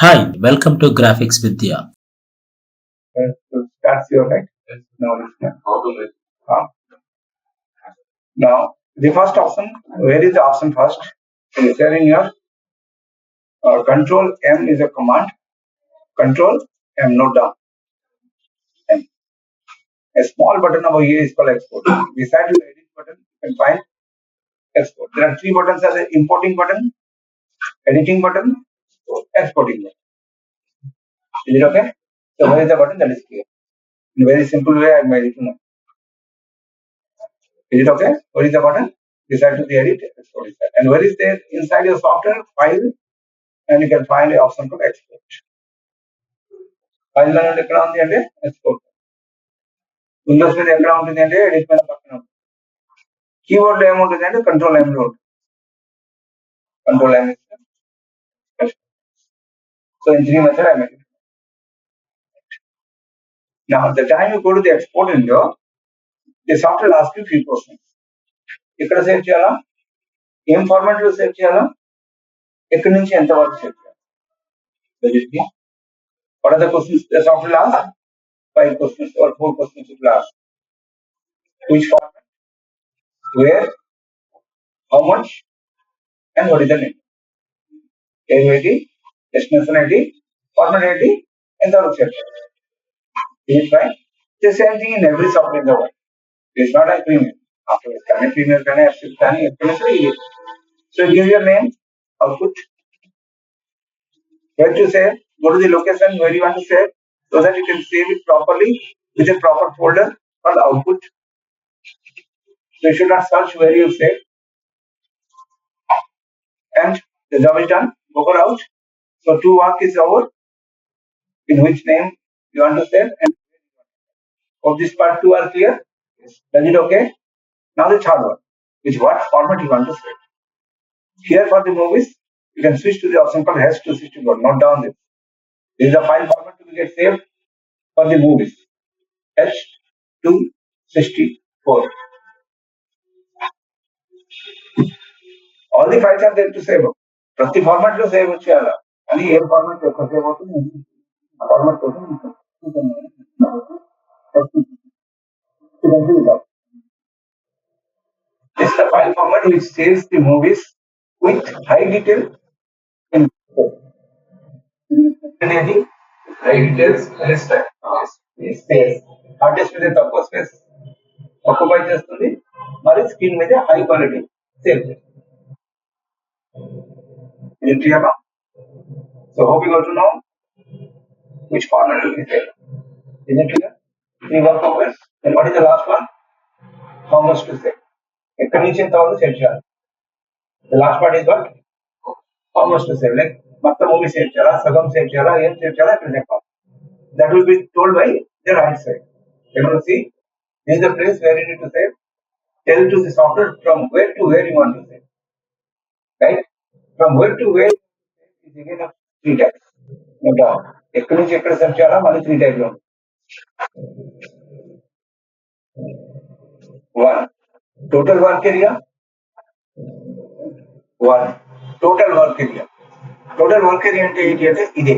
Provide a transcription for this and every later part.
Hi, welcome to Grafix Vidya. So that's your right. Now, now the first option, where is the option first? It is there in your control M is a command. Control M, note down. M. A small button over here is called export. Beside the edit button, you can find export. There are three buttons: as the importing button, editing button, exporting button. Is it okay? So where is the button? That is clear. In a very simple way, I am editing. Is it okay? Where is the button? Beside to the edit, export is there. And where is there inside your software file? And you can find the option called export. File menu ఎక్కడ ఉంది అంటే export. Windows మీద ఎక్కడ ఉంటుంది అంటే edit మీద పక్కన ఉంటుంది. కీబోర్డ్ లో ఏముంటుంది అంటే కంట్రోల్ M లో ఉంటుంది. Control M. So in three methods I made it. Now the time you go to the export window, the software asks you few questions. ఇక్కడ సేవ్ చేయాలా, ఏం ఫార్మాట్ లో సేవ్ చేయాలా, ఎక్కడి నుంచి ఎంత వరకు సేవ్ చేయాలి. What are the questions the software asks? 5 questions or 4 questions it will ask. Which format, where, how much, and what is the name? Name ID, destination ID, format ID, and the set. Is it fine? The same thing in every software in the world. It is not a premium. After scanning premium, scanning, so give your name, output, where to save, go to the location where you want to save, so that you can save it properly with a proper folder called output. So you should not search where you save. And the job is done. Over out. So two work is over. In which name you want to save and of this part two are clear. Yes. Is it okay? Now the third one, which what format you want to save. Here for the movies, you can switch to the option called H264. Note down this. This is the file format to get saved for the movies. H264. All the files are there to save. ప్రతి format లో save చేయాలా అని ఏ format యొక్క save అవుతుంది format కోసం this is the file format which saves the movies with high detail in high details space artist మీద తక్కువ space occupy చేస్తుంది మరి స్క్రీన్ మీద హై క్వాలిటీ సేవ్ చేస్తుంది. Is it clear now? So hope you got to know which format will be saved. Is it clear? Three work progress. Then what is the last one? How much to save? ఎక్కడి నుంచి ఎంత వరకు save చేయాలి. The last part is what? How much to save? Like మొత్తం movie save చేయాలా, సగం save చేయాలా, ఏం సేవ్ చేయాలా ఇక్కడ చెప్పాలి. That will be told by the right side. You want to see? This is the place where you need to save. Tell to the software from where to where you want to save. Right? From where to where is again of three types. No doubt. ఎక్కడి నుంచి ఎక్కడ save చేయాలా మళ్ళీ three type లో. One. Total work area. One. Total work area. Total work area అంటే ఏంటి అంటే ఇదే.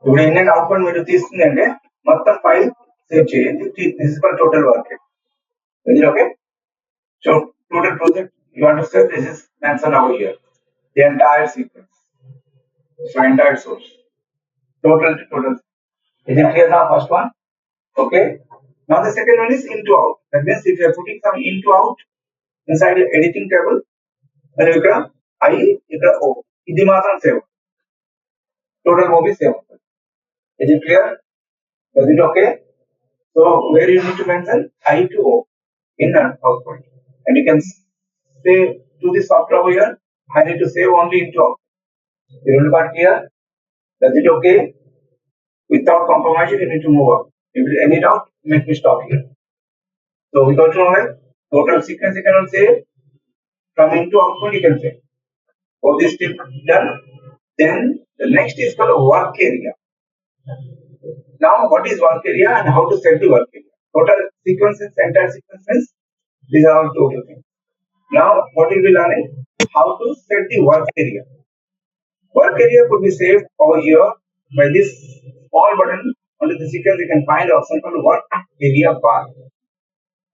ఇప్పుడు ఇన్ అవుట్పుట్ మీరు తీసుకుంది అంటే మొత్తం ఫైల్ సేవ్ చేయండి. This is for total work. Is it okay? So total project you want to say this is mentioned over here. The entire sequence. So entire source. Total. Is it clear now? First one. Okay. Now the second one is into out. That means if you are putting some into out inside your editing table, then you can I O. ఇది మాత్రం save. Total movie save. Is it clear? Is it okay? So where you need to mention I to O in and output. And you can say to the software over here, I need to save only into out. You will not clear? Is it okay? Without compromising, you need to move out. If you any doubt, make me stop here. So we got to know that total sequence you cannot save. From into output you can save. All this step done. Then the next is called work area. Now what is work area and how to set the work area? Total sequences, entire sequences, these are all total things. Now what will be learning? How to set the work area. Work area could be saved over here by this small button under the sequence. You can find the option called work area bar.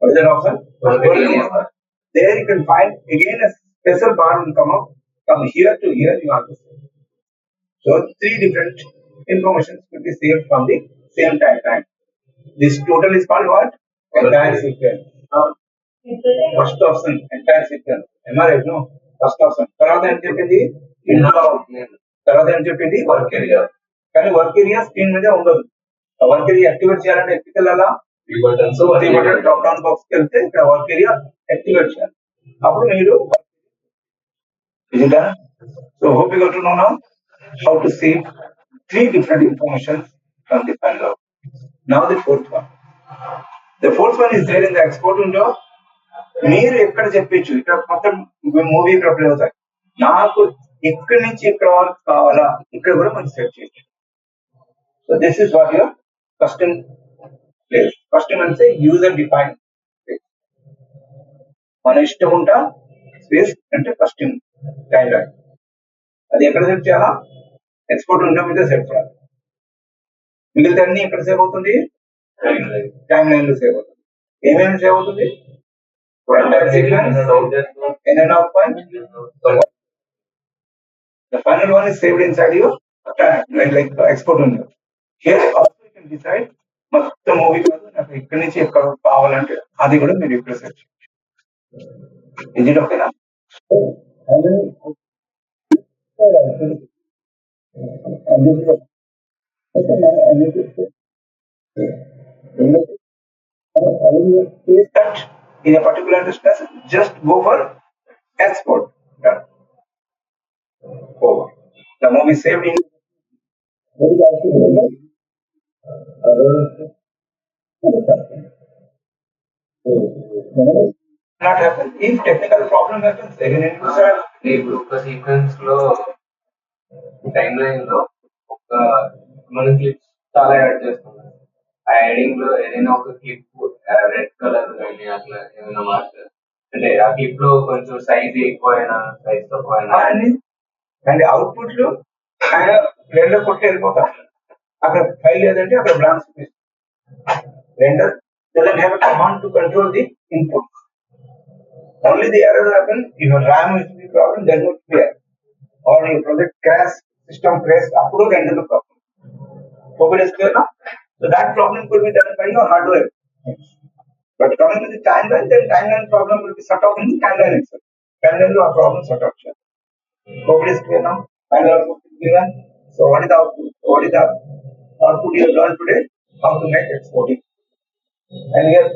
What is that option? Work area bar. There you can find again a special bar will come up from here to here. You have to save. So three different informations will be saved from the same time. This total is called what? Entire sequence. First option entire sequence MRI no first option తర్వాత ఏం చెప్పింది ఇంట్లో తర్వాత ఏం చెప్పింది work area కానీ work area screen మీద ఉండదు వర్క్ ఏరియా యాక్టివేట్ చేయాలంటే ఎక్కడికి వెళ్ళాలా three button drop down box కి వెళ్తే ఇక్కడ వర్క్ ఏరియా యాక్టివేట్ చేయాలి అప్పుడు మీరు so hope you got to know now how to save three different information from the file now the fourth one the fourth one is there in the export window మీరు ఎక్కడ చెప్పచ్చు ఇక్కడ మొత్తం movie ఇక్కడ play అవుతాయి నాకు ఎక్కడి నుంచి ఇక్కడ వరకు కావాలా ఇక్కడ కూడా మనం సెట్ చేయొచ్చు so this is what your custom place custom అంటే యూజర్ డిఫైన్ మన ఇష్టం ఉంటా స్పేస్ అంటే కస్టమ్ టైం లైన్ అది ఎక్కడ సెట్ చేయాలా ఎక్స్పోర్ట్ విండో మీద సెట్ చేయాలి మిగిలితే అన్ని ఎక్కడ సేవ్ అవుతుంది టైం లైన్ లో సేవ్ అవుతుంది ఏమేమి సేవ్ అవుతుంది entire sequence in and out point. The final one is saved inside your like export window. Here also you can decide మొత్తం మూవీ కాదు నాకు ఇక్కడి నుంచి ఎక్కడ కావాలంటే అది కూడా మీరు ఇక్కడ సెర్చ్ ఇది ఓకేనా that in a particular distance, just go for export. Done. Over. The movie saved in. Not happen if technical problem happens. Again, it will start. ఇప్పుడు ఒక సీక్వెన్స్ లో టైం లైన్ లో ఒక మనం క్లిప్స్ చాలా యాడ్ చేస్తున్నాం ఆ యాడింగ్ లో ఏదైనా ఒక క్లిప్ రెడ్ కలర్ కానీ అట్లా ఏమైనా మార్చారు అంటే ఆ క్లిప్ లో కొంచెం సైజ్ ఎక్కువైనా సైజ్ తక్కువైనా అండ్ అవుట్పుట్ లో ఆయన రెండర్ కొట్టి వెళ్ళిపోతారు అక్కడ ఫైల్ లేదంటే అక్కడ blanks render doesn't have a command to control the input. Only the error happen if your RAM is the problem, then would be error. Or your project crash, system crash, approval render the problem. Hope it is clear now? So that problem could be done by your hardware. But coming to the timeline, then timeline problem will be sort of in the timeline itself. Timeline will have problem sort of. Hope it is clear now? Final output is given. So what is the output? What is the output you have learned today? How to make exporting. And we have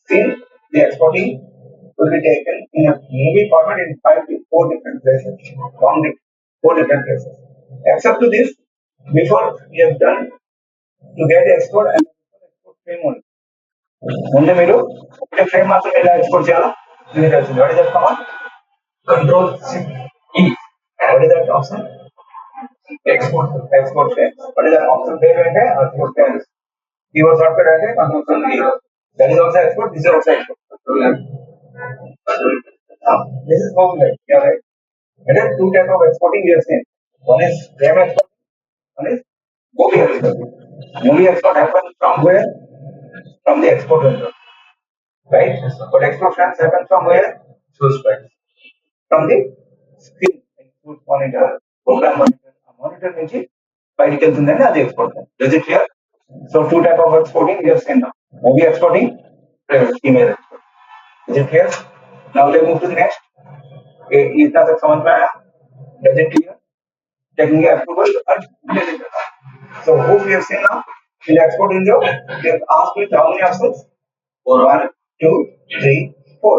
seen the exporting will be taken in a movie format in 5 to 4 different places, from 4 different places. Except to this, before we have done to get the export and export frame only. ముందు మీరు ఒకటే frame మాత్రం ఎలా export చేయాలో మీకు తెలిసింది what is that command control E what is that option export frame what is that option పేరు అంటే ఎక్స్పోర్ట్ ఫ్రేమ్స్ keyboard shortcut అంటే control E that is also export this is also export this is home right yeah right there are two type of exporting we have seen one is frame export one is movie export movie export happens from where from the export window right but export frames happen from where source files from the screen input monitor program monitor నుంచి బయటికి వెళ్తుందండి అది export does it clear so two type of exporting we have seen now movie exporting image export is it clear now let's move to the next इतना तक समझ में आया does it clear taking approval and so hope you have seen now in the export window we have asked with how many options 1 2 3 4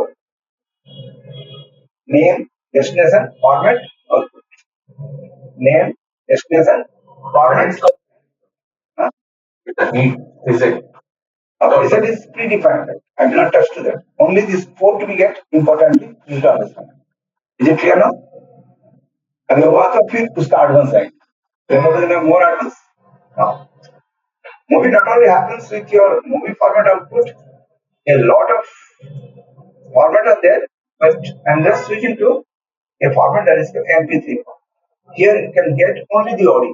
name destination format output name destination format huh? Result is predefined. I will not touch to that. Only these 4 to be get importantly you to understand. Is it clear now? I will walk up here to start one side. Remember there are more items? Now, movie not only happens with your movie format output, a lot of format are there, but I'm just switching to a format that is the MP3. Here you can get only the audio.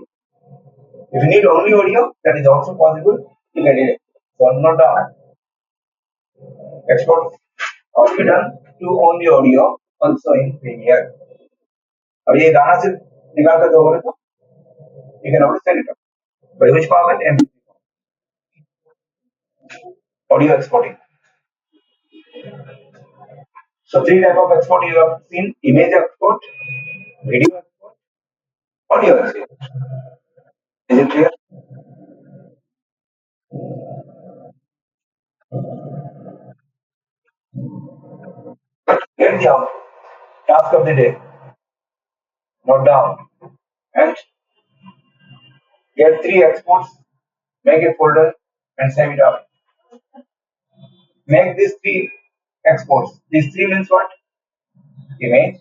If you need only audio, that is also possible. You can edit. So not down. Export already done to only audio also in Premiere. अब ये गाना सिर्फ निकाल कर दोगे तो you can always send it up. By which format? MP3 audio exporting. So three type of export you have seen: image export, video export, audio export. Is it clear? Get the output. Task of the day. Note down. And get three exports. Make a folder and save it out. Make these three exports. These three means what? Image,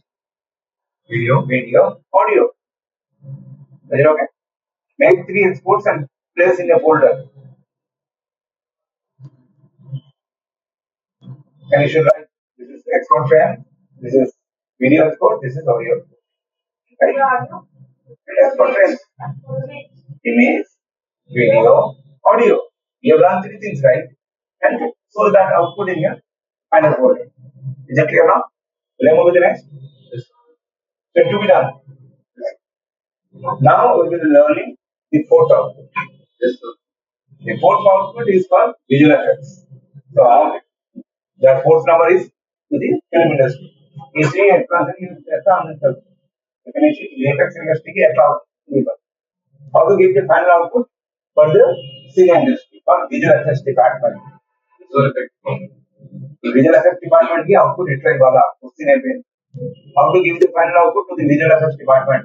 video, audio. Is it okay? Make three exports and place in a folder. And you should write this is export frame, this is video export, this is audio. Right? Export frame, image, video, audio. You have done three things, right? And so that output in your final folder. Is it clear now? Will I move to the next? So to be done. Now we will be learning the fourth output. The fourth output is for visual effects. So the fourth number is to the film industry. इसलिए advance ऐसा हमने सब definition VFX industry की ऐसा how to give the final output for the film industry or visual effects department. Visual effects department की output इतना ही वाला उसी ने पे how to give the final output to the visual effects department.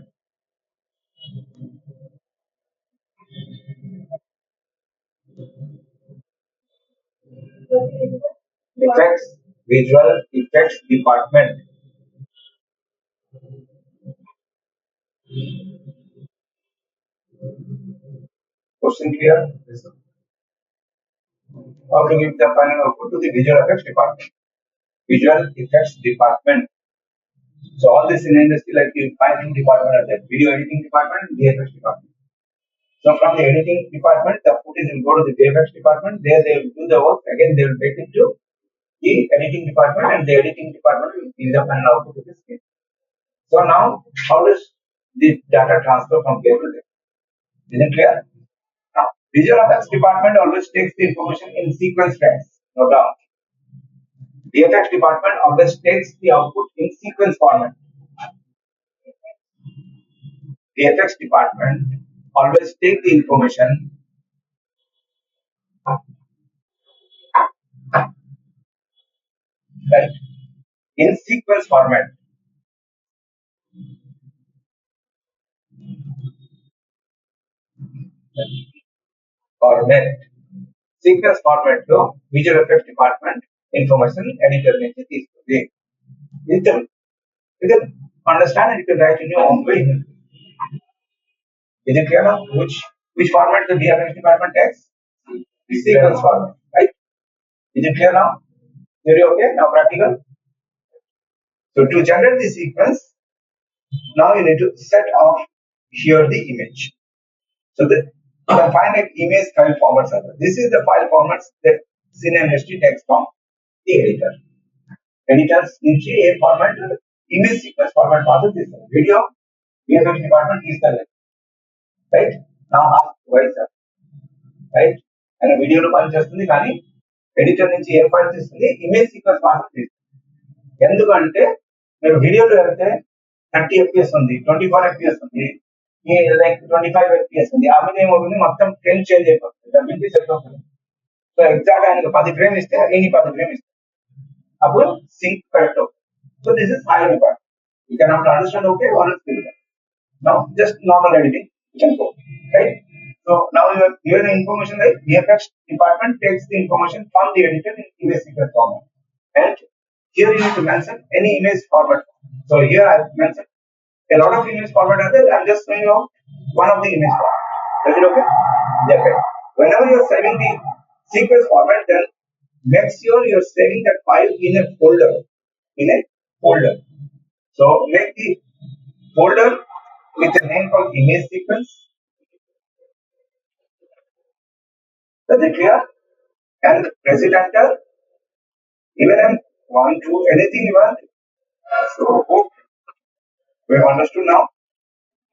Effects visual effects department. Question clear? How to give the final output to the visual effects department. Visual effects department. So all this in industry like the filing department are there. Video editing department, VFX department. So from the editing department, the footage will go to the VFX department. There they will do the work. Again, they will get into the editing department, and the editing department will give the final output to the screen. So now, how does the data transfer from here to there? Is it clear? Now, visual effects department always takes the information in sequence frames. No doubt. VFX department always takes the output in sequence format. VFX department always take the information right in sequence format. Format sequence format లో visual effects department information editor నుంచి తీసుకుంది. You can understand and you can write in your own way. Is it clear now? Which format the VFX department takes? The sequence format, right? Is it clear now? Very okay. Now practical. So to generate the sequence, now you need to set off here the image. So that you can find an image file formats. This is the file formats that CineMST takes from the editor. Editors నుంచి ఏ format image sequence format మాత్రం తీస్తారు. Video VFX department తీస్తారు. Right నా vice right and వీడియోలో పని చేస్తుంది కానీ editor నుంచి ఏం పని చేస్తుంది ఇమేజ్ సీక్వెన్స్ మాత్రం తీస్తుంది. ఎందుకంటే మీరు వీడియోలో వెళ్తే 30 FPS ఉంది, 24 FPS ఉంది, లైక్ 25 FPS ఉంది. ఆ మీద ఏమవుతుంది మొత్తం ఫ్రేమ్ చేంజ్ అయిపోతుంది, డబ్బింగ్ సెట్ అవుతుంది. సో ఎగ్జాక్ట్ ఆయనకు 10 ఫ్రేమ్ ఇస్తే నేను 10 ఫ్రేమ్ ఇస్తాను, అప్పుడు సింక్ కరెక్ట్ అవుతుంది. So this is high record. You can not understand okay or now just normal editing you can go right. So now you have given information like VFX department takes the information from the editor in image sequence format, and here you need to mention any image format. So here I have mentioned a lot of image format are there. I am just showing you one of the image format. Is it okay? Yeah, okay. Whenever you are saving the sequence format, then make sure you are saving that file in a folder. In a folder. So make the folder with a name called image sequence. Does it clear? And press it enter. Even in one, two, anything you want. So hope we have understood now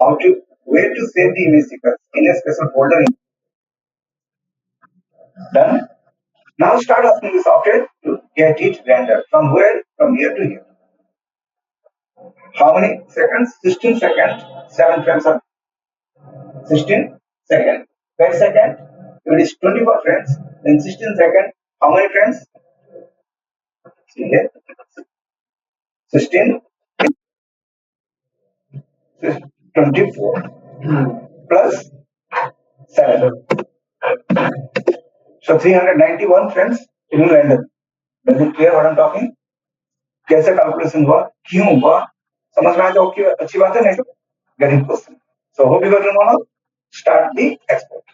how to where to save the image sequence in a special folder. Done. Now start asking the software to get it rendered. From where? From here to here. How many seconds? 16 seconds. 7 frames are 16 seconds. Per second, if it is 24 frames, then 16 seconds. How many frames? See here. 16, 24 plus 7. So 391 frames it will render. Does it clear what I'm talking? कैसे calculation हुआ क्यों हुआ समझ में आया तो okay अच्छी बात है नहीं तो गरीब question so hope you got know start the export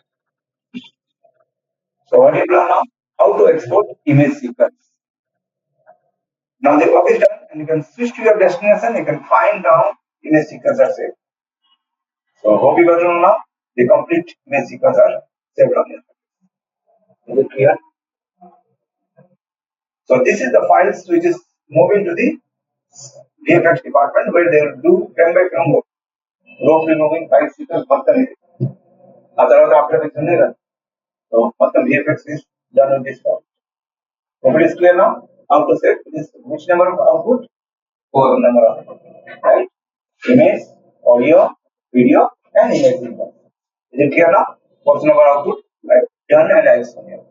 so what you learn now how to export image sequence now the work is done and you can switch to your destination you can find down image sequence are saved so hope you got to know now the complete image sequence are saved on here is it clear so this is the files which is moving to the VFX department where they will do frame by frame work rope removing file sequence otherwise after the general. So Matam VFX is done on this form. Hope it is clear now how to set this which number of output? 4 number of output. Right? Image, audio, video and image sequence. Is it clear now? What's number output? Like done and I shown here.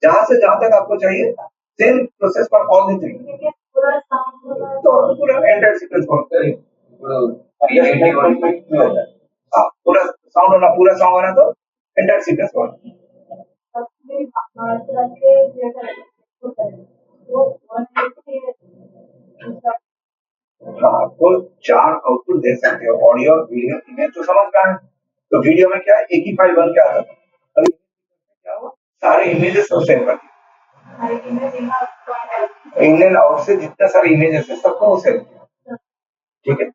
जहां से जहां तक आपको चाहिए same process for all the three तो पूरा entire sequence होता है पूरा साउंड होना पूरा सॉन्ग होना तो एंटायर सीक्वेंस होना आपको 4 आउटपुट दे सकते हो ऑडियो वीडियो इमेज तो समझ में आए तो वीडियो में क्या है एक ही फाइल बन के आता था अभी क्या हुआ सारे इमेजेस सब सेव कर इन एंड आउट से जितना सारे इमेजेस है सबको वो सेव किया ठीक है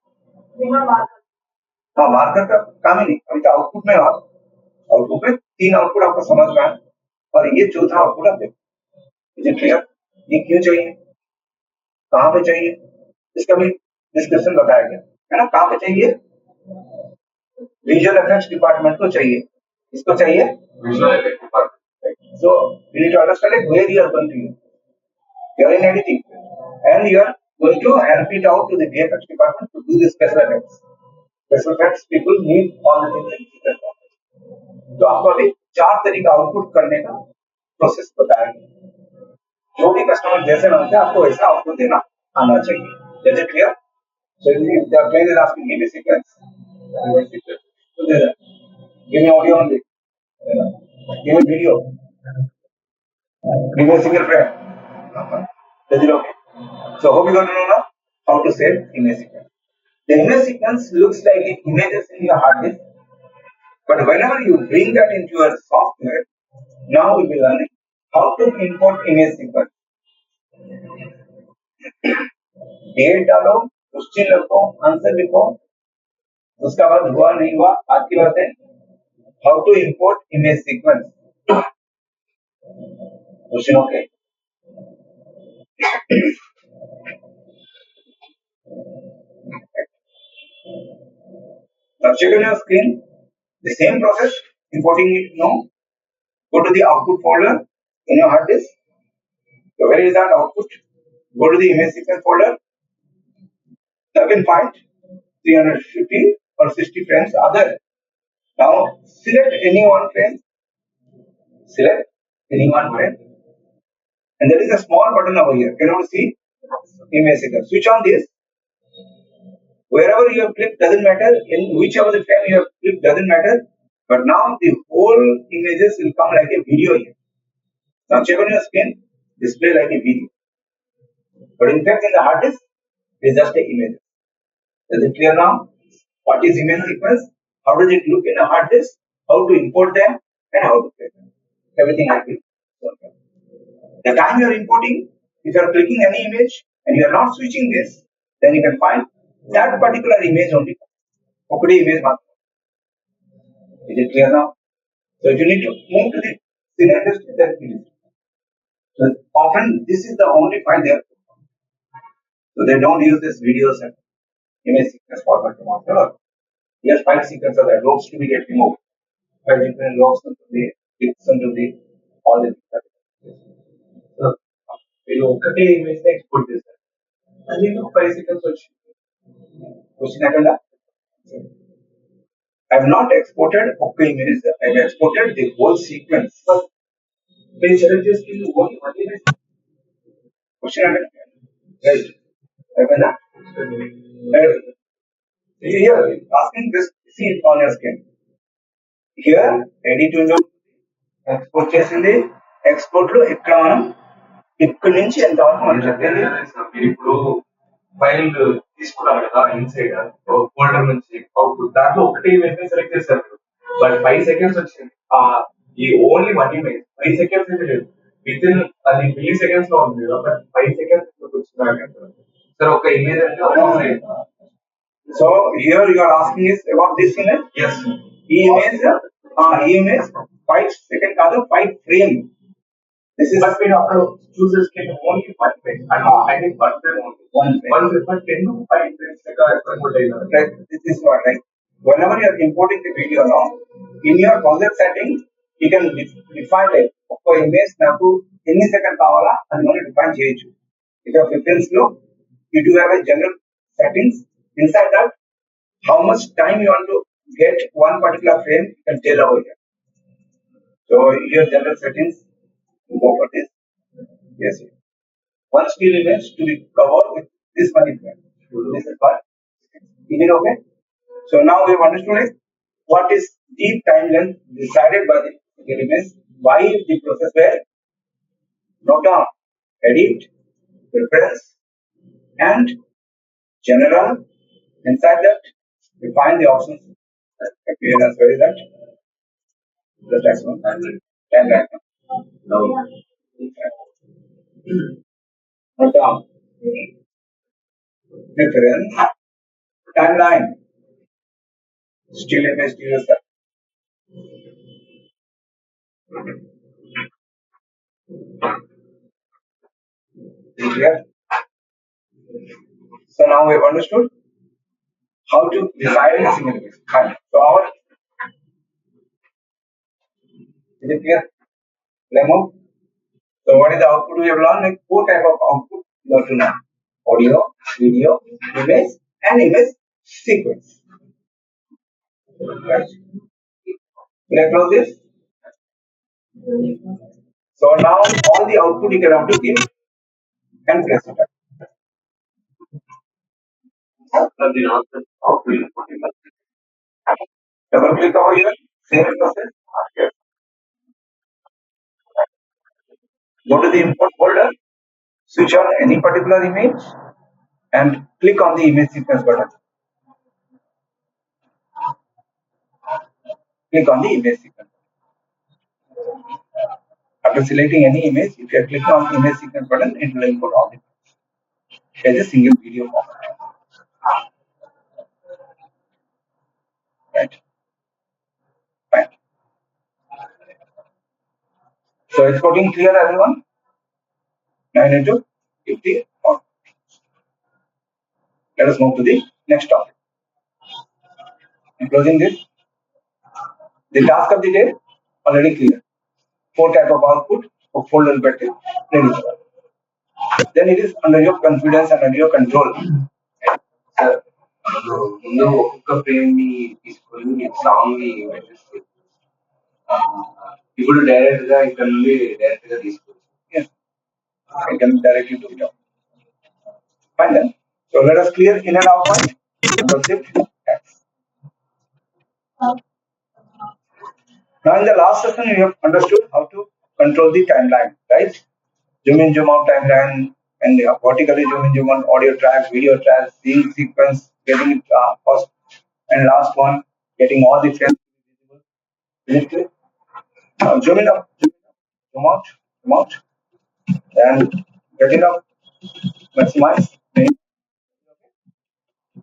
हाँ मार्कर का काम ही नहीं अभी तो आउटपुट में आउटपुट में 3 आउटपुट आपको समझ में आए और ये चौथा आउटपुट आप देखो मुझे क्लियर ये क्यों चाहिए कहाँ पे चाहिए इसका भी डिस्क्रिप्शन बताया गया है ना कहाँ पे चाहिए विजुअल इफेक्ट्स डिपार्टमेंट को चाहिए इसको चाहिए visual effects department so you need to understand where you are going to use you are in editing and you are going to help it out to the VFX department to do the special effects people need all the things तो आपको अभी 4 तरीका output करने का process बताया गया जो भी कस्टमर जैसे मांगते हैं आपको वैसा आउटपुट देना आना चाहिए is it clear so if the client is asking give me sequence so there give me audio only give me video give me a single frame is it okay so hope you got to know now how to save image sequence the image sequence looks like the images in your hard disk but whenever you bring that into your software now we will learn how to import image sequence date डालो question लिखो answer लिखो उसका बाद हुआ नहीं हुआ आज की बात है how to import image sequence question okay now check on your screen the same process importing it now go to the output folder in your hard disk so where is that output go to the image sequence folder you can find 350 or 60 frames are there now select any one frame select any one frame and there is a small button over here can you see image sequence switch on this wherever you have clicked doesn't matter in whichever the frame you have clicked doesn't matter but now the whole images will come like a video here now check on your screen display like a video but in fact in the hard disk it is just a image is it clear now what is image sequence how does it look in a hard disk how to import them and how to play them everything I will the time you are importing if you are clicking any image and you are not switching this then you can find that particular image only. Okay, image matter. Is it clear now? So you need to move to the senior industry that field. So often this is the only file there. So they don't use this videos and image sequence format whatever. Yes, file sequence are there, ropes to be get removed. File different ropes into the clips into the all the so మీరు ఒకటే image export చేస్తారు అది 5 seconds వచ్చింది question అక్కడ I have not exported okay image, I have exported the whole sequence. But when select this thing, only one image. Question again. Right. Right. Here, asking this, see it on your screen. Here, edit window, export చేసింది export లో ఇక్కడ మనం ఇక్కడి నుంచి ఎంతవరకు మనం చెప్పేది మీరు ఇప్పుడు ఫైల్ తీసుకున్నారు కదా ఇన్సైడ్ ఫోల్డర్ నుంచి అవుట్పుట్ దాంట్లో ఒకటి ఇమేజ్ సెలెక్ట్ చేశారు బట్ 5 seconds వచ్చింది ఈ ఓన్లీ వన్ ఇమేజ్ 5 seconds అయితే లేదు విత్ ఇన్ అది మిల్లీ సెకండ్స్ లో ఉంది కదా బట్ 5 seconds వచ్చింది సార్ ఒక ఇమేజ్ అంటే so here you are asking is about this image. yes image 5 seconds కాదు 5 frame. This is but we have to choose this can only one frame and I think one frame only one frame but 10 to 5 frames right. This is what right. Whenever you are importing the video now, in your project setting, you can define it. ఒక image నాకు ఎన్ని second కావాలా అది మనం define చేయొచ్చు. ఇక preference లో you do have a general settings. Inside that, how much time you want to get one particular frame, you can tell over here. So your general settings, go for this. Yes. One still image to be covered with this many frames. This is what. Is it okay? So now we have understood it. What is the time length decided by the image? Why the process where note down, edit, preference, and general. Inside that, we find the options. Appearance, where is that? The next one. Timeline. No. Note down. Preference. Timeline. Still image to yourself. Clear? So now we have understood how to decide a single image. Fine. So our is it clear? Demo. So what is the output we have learned? Like 4 type of output you have to know. Audio, video, image, and image sequence. Right. Can I close this? So now all the output you can have to give and press it. Double click over here, save process. Go to the import folder, switch on any particular image, and click on the image sequence button. Click on the image sequence. After selecting any image, if you are clicking on the image sequence button, it will import all the images as a single video format. Right. Fine. So exporting clear, everyone. Now you need to keep the on. Let us move to the next topic. In closing this, the task of the day already clear. 4 type of output of folder better ready. Then it is under your confidence and under your control. Sir ముందు ఒక్కొక్క frame ని తీసుకొని song ని ఇప్పుడు direct గా ఇక్కడ నుండి direct గా తీసుకోవచ్చు Yes, I can directly do it. Fine then. So let us clear in and out point. Shift X. Now in the last session you have understood how to control the timeline, right? Zoom in, zoom out timeline, and vertically zoom in, zoom out audio track, video track, scene sequence, getting it first, and last one, getting all the frames visible. Is it clear? Now zoom in up, zoom out, and get it up, maximize.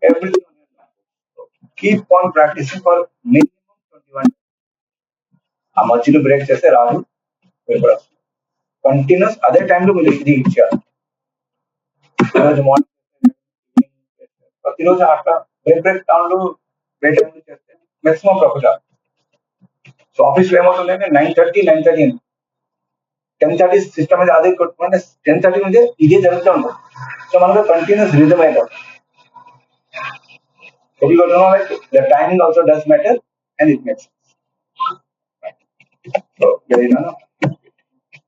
everything on your laptop. Keep on practicing for minimum 21 days. ఆ మధ్యలో break చేస్తే రాదు paper continuous అదే టైంలో మీరు ఇది ఇచ్చారు ఈరోజు మార్నింగ్ ప్రతిరోజు అట్లా బ్రేక్ టౌన్లు బ్రేక్ టైంలు చేస్తే మాక్సిమం ప్రాఫిట్. సో ఆఫీస్లో ఏమవుతుందంటే 9:30 10:30 సిస్టమ్ మీద అదే కొట్టుకుంటే 10:30 నుంచే ఇదే జరుగుతూ ఉంటుంది. సో మనకు కంటిన్యూస్ రిజమ్ అవుతుంది. The timing also does matter and it makes sense. So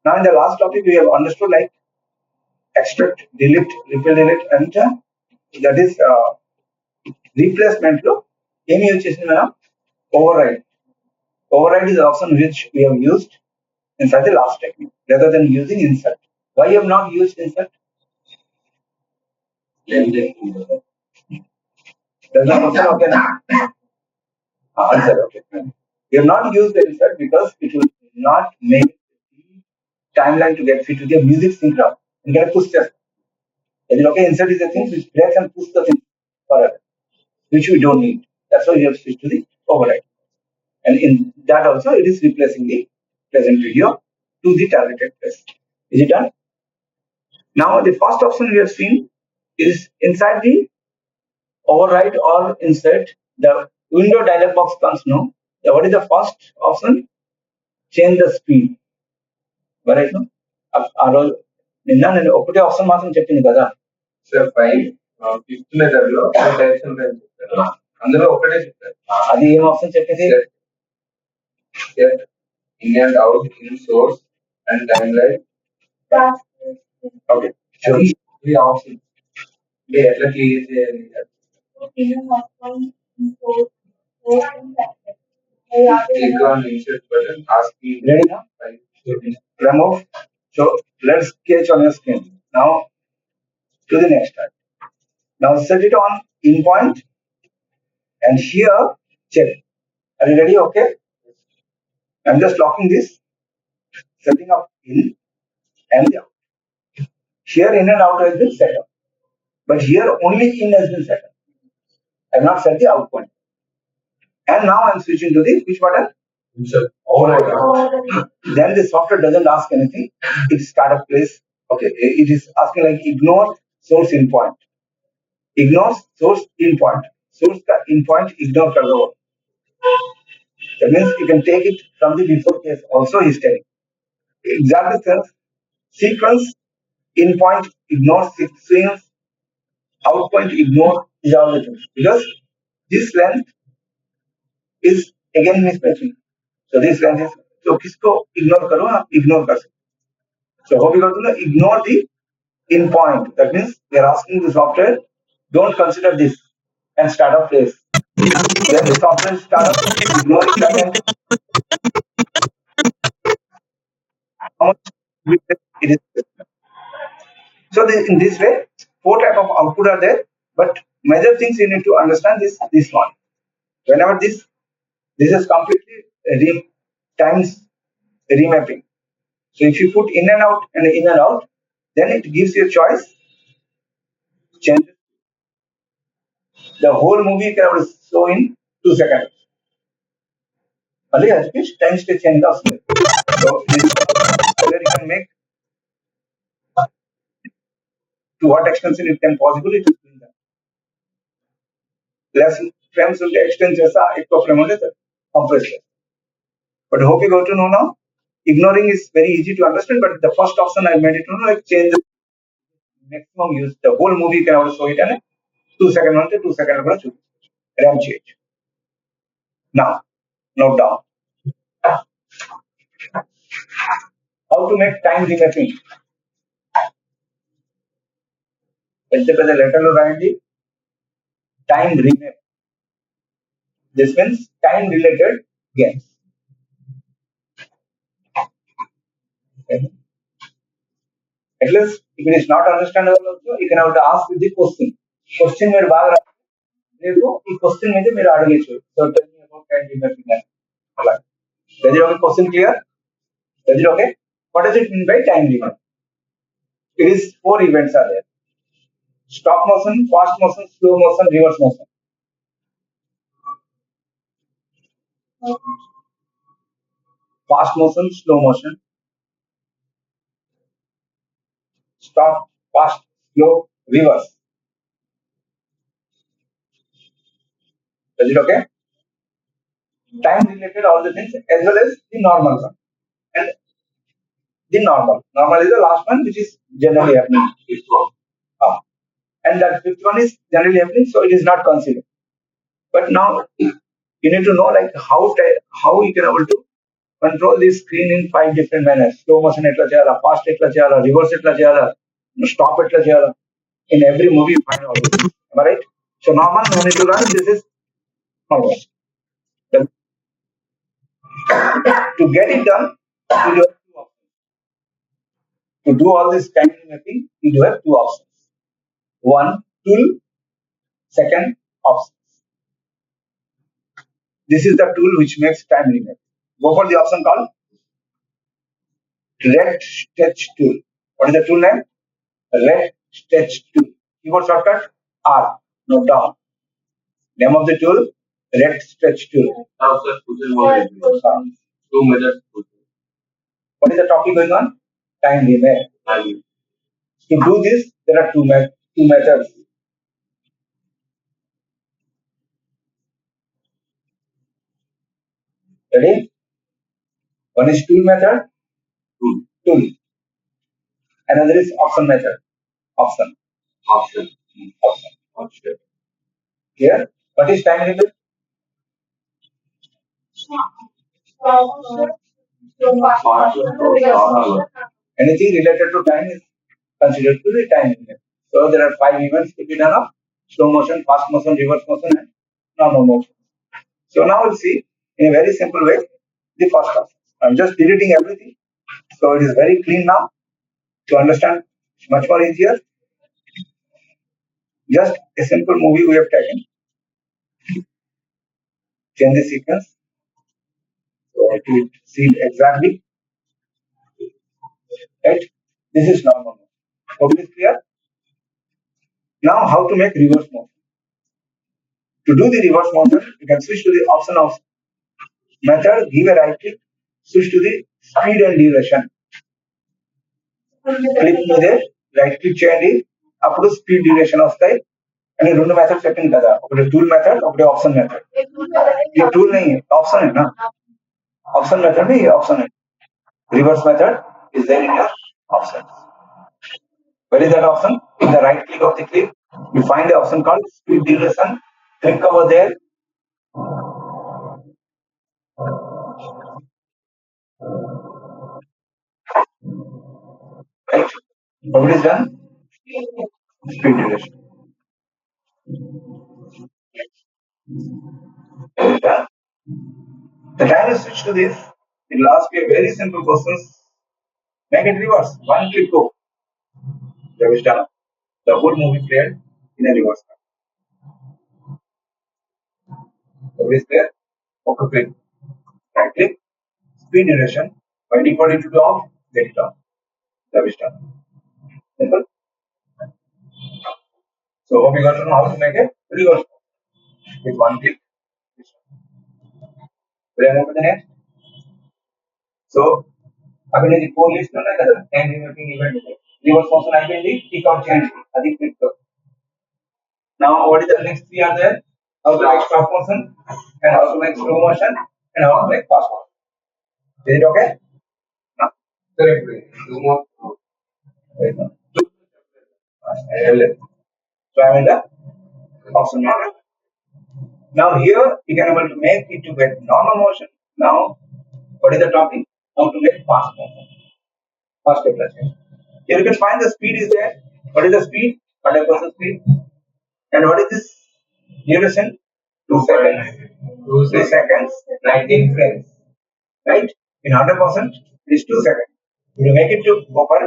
now in the last topic we have understood like extract, delete, repeal, delete, and that is replacement లో ఏమి యూజ్ చేసింది మనం override. Override is the option which we have used inside the last technique rather than using insert. Why you have not used insert? Does that question okay now? Answer okay. We have not used the insert because it will not make the timeline to get fit to the music sync up. You can push that. Okay, insert is a thing which breaks and push the thing forever, which we don't need. That's why we have switched to the override. And in that also it is replacing the present video to the targeted place. Is it done? Now the first option we have seen is inside the override or insert. The window dialog box comes now. What is the first option? Change the speed. Right now? ఆ రోజు నిన్న నేను ఒకటే option మాత్రం చెప్పింది కదా sir 5 method లో direction చెప్తారు, అందులో ఒకటే చెప్తారు. అది ఏం ఆప్షన్ చెప్పింది? In and out in source and timeline. Okay. Three options. ఎట్లా క్లియర్ చేయాలి? Click on insert button, asking. Ready now? Remove. So let's sketch on your screen. Now to the next part. Now set it on in point and here check. Are you ready? Okay. I'm just locking this, setting up in and out. Here in and out has been set up, but here only in has been set up. I have not set the out point. And now I'm switching to the which button? Insert. Then the software doesn't ask anything. It start up place. Okay. It is asking like ignore source in point. Ignore source in point. Source का in point ignore कर दो. That means you can take it from the before case. Also he's telling. Exactly sense. Sequence in point ignore sequence. Out point ignore is all the things. Because this length is again mismatching. So this length is so किसको ignore करो आप ignore कर सकते. So how we got to know ignore the in point. That means we are asking the software don't consider this and start up place. Then the software start up ignoring that and how much it is. So in this way, 4 type of output are there, but major things you need to understand this one. Whenever this is completely times remapping. So if you put in and out and in and out, then it gives you a choice. Change the whole movie can show in 2 seconds. Only as which time stay change also. So whether you can make to what extension it can possibly to do that. Less frames will extend जैसा एक तो frame होने तक compress. But hope you got to know now. Ignoring is very easy to understand, but the first option I made it to know like change the maximum use. The whole movie can also show it and 2 second on 2 second RAM change. Now, note down. How to make time remapping. పెద్ద లెటర్లు రాయండి time remap. This means time related gains. Okay. At least if it is not understandable also, you can have to ask with the question. Question మీరు బాగా రేపు ఈ question మీద మీరు అడగచ్చు. So tell me about time remapping. అలా. Is it okay? Question clear? Is it okay? What does it mean by time remap? It is 4 events are there. stop motion, fast motion, slow motion, reverse motion. Fast motion, slow motion, stop, fast, slow, reverse. Is it okay? Time related all the things as well as the normal one. And the normal. Normal is the last one which is generally happening. Ah. And that fifth one is generally happening, so it is not considered. But now you need to know like how you can able to control this screen in 5 different manners. Slow motion etla cheyala, fast etla cheyala, reverse etla cheyala, stop etla cheyala. In every movie you find all this. Am I right? So normal no need to run. This is normal. The- to get it done, you do have two options. To do all this time mapping, you do have two options. One tool, second option. This is the tool which makes time limit. Go for the option called red stretch tool. What is the tool name? Red stretch tool. Keyboard shortcut R. Note down. Name of the tool red stretch tool. What is the topic going on? Time limit. To do this, there are two methods. Ready? One is tool method. Tool. Another is option method. Option. Option. Option. Here, what is time limit? Anything related to time is considered to be time limit. So there are 5 events to be done of slow motion, fast motion, reverse motion, and normal motion. So now we'll see in a very simple way the first option. I'm just deleting everything. So it is very clean now. To understand, it's much more easier. Just a simple movie we have taken. Change the sequence. So to see it exactly. Right? This is normal. Hope it is clear. Now how to make reverse motion. To do the reverse motion, you can switch to the option of method, give a right click, switch to the speed and duration. Click మీద right click చేయండి అప్పుడు speed duration వస్తాయి అంటే రెండు methods చెప్పింది కదా ఒకటి tool method ఒకటి ఆప్షన్ మెథడ్ ఈ టూల్ ని ఆప్షన్ है ना ऑप्शन मेथड में ये ऑप्शन है reverse method is there in your option where is that option in the right click of the clip you find the option called speed duration click over there right what is done speed duration is done the time is switched to this it will ask you a very simple questions make it reverse one click go that is done the whole movie played in a reverse that is there okay click right click speed duration by default it will be off get it off that is done simple so hope you got to know how to make a reverse with one click will I move to the next so అక్కడ ఇది 4 list ఉన్నాయి కదా time limiting event reverse motion అయిపోయింది kick out చేయండి అది click now what is the next 3 are there how to make stop motion and how to make slow motion and how to make fast motion is it okay no correct two more wait no so I'm in the option model now here you can able to make it to get normal motion now what is the topic how to make fast motion fast expression here you can find the speed is there what is the speed 100% speed and what is this duration 2 seconds 2 seconds 19 frames right in 100% it is 2 seconds if you make it to over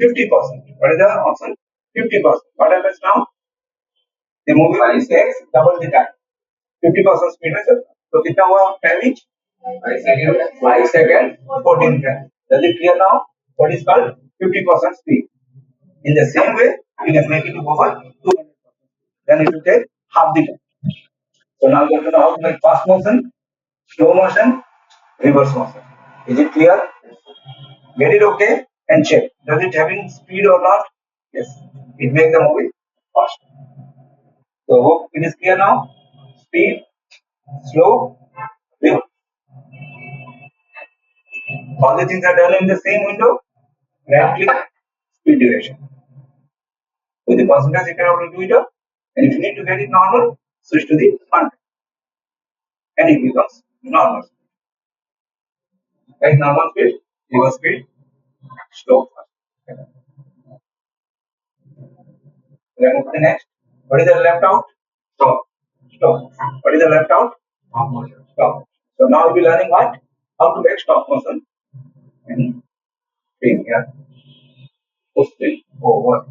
50% what is the option 50% what happens now the movie takes double the time 50% speed में चलता तो कितना हुआ time each 5 seconds 14 frames does it clear now what is called 50% speed in the same way you can make it to go for 200%. Then it will take half the time. So now you have to know how to make fast motion, slow motion, reverse motion. Is it clear? Get it okay and check. Does it having speed or not? Yes. It makes the movie fast. So hope it is clear now. Speed, slow, reverse. All the things are done in the same window. Right click, speed duration. With the percentage you can able to do it up. And if you need to get it normal, switch to the 100. And it becomes normal. Right, normal speed, reverse speed, slow, fast. Then move to the next. What is the left out? Stop. Stop. What is the left out? Stop motion. Stop. So now we'll be learning what? How to make stop motion. And bring here. Push it over.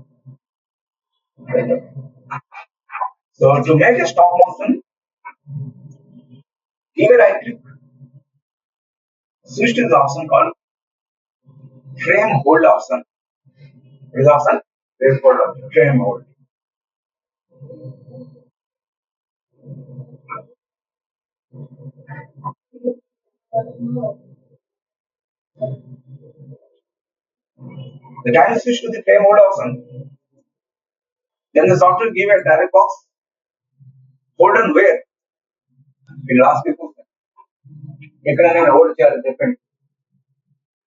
So to make a stop motion, here I click. Switch to the option called frame hold option. What is the option? Frame hold option. Frame hold. The time you switch to the frame hold option, then the software give a direct box. Hold on where? It will ask you question. ఎక్కడ నేను hold చేయాలి చెప్పండి.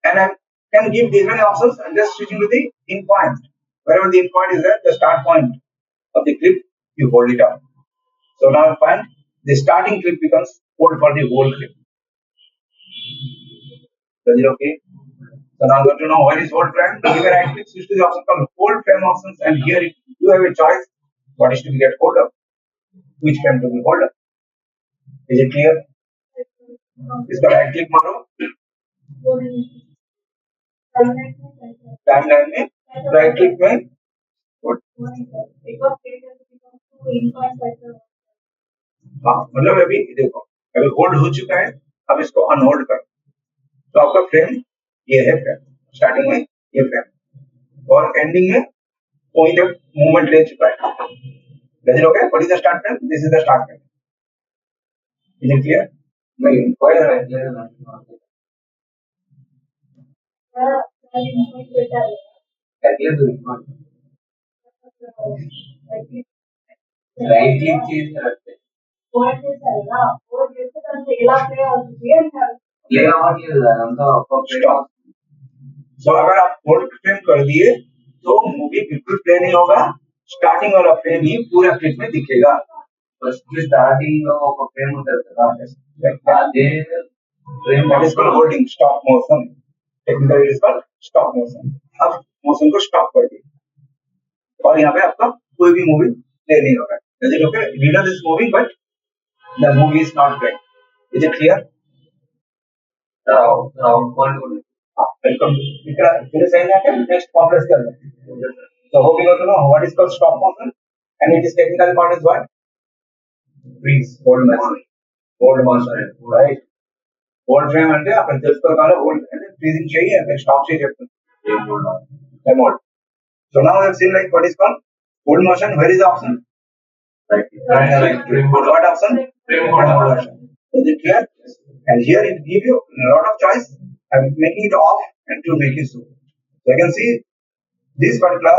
And I can give different options and just switching to the in point. Wherever the in point is there, the start point of the clip, you hold it up. So now I find the starting clip becomes hold for the whole clip. Is it okay? So now I'm going to know where is hold frame. Give a right click, switch to the option called hold frame options, and here you have a choice what is to be get hold of, which frame to be hold of. Is it clear? इसका right click मारो. Timeline में right click में हाँ मतलब अभी देखो अभी hold हो चुका है अब इसको अनहोल्ड करो तो आपका फ्रेम ये है फ्रेम स्टार्टिंग में ये फ्रेम और एंडिंग में कोई तक मूवमेंट ले चुका है does it okay what is the start frame this is the start frame is it clear नहीं कोई రైట్ క్లిక్ చేసి ప్లే అవ్వట్లేదు అదంతా स्टॉप सो अगर आप होल्ड फ्रेम कर दिए तो मूवी बिल्कुल प्ले नहीं होगा स्टार्टिंग वाला फ्रेम ही पूरा क्लिप में दिखेगा ఫస్ట్ స్టార్టింగ్ లో ఒక ఫ్రేమ్ ఉంటుంది కదా అదే frame that is called holding stop motion technically it is called stop motion अब मोशन को स्टॉप कर दिए और यहाँ पे आपका कोई भी मूवी प्ले नहीं होगा is it okay reader is moving but the movie is not playing is it clear welcome ఇక్కడ ఇది సైన్ అంటే నెక్స్ట్ కాంప్లెక్స్ కి వెళ్దాం so hope you got to know what is called stop motion and it is technical part is what freeze hold motion right hold frame అంటే అక్కడ తెలుసుకోవాలి hold అంటే freezing చేయి అంటే స్టాప్ చేయి చెప్తుంది hold so now we have seen like what is called hold motion where is the option right what option frame hold motion is it clear and here it give you a lot of choice I'm making it off and to make it zoom so you can see this particular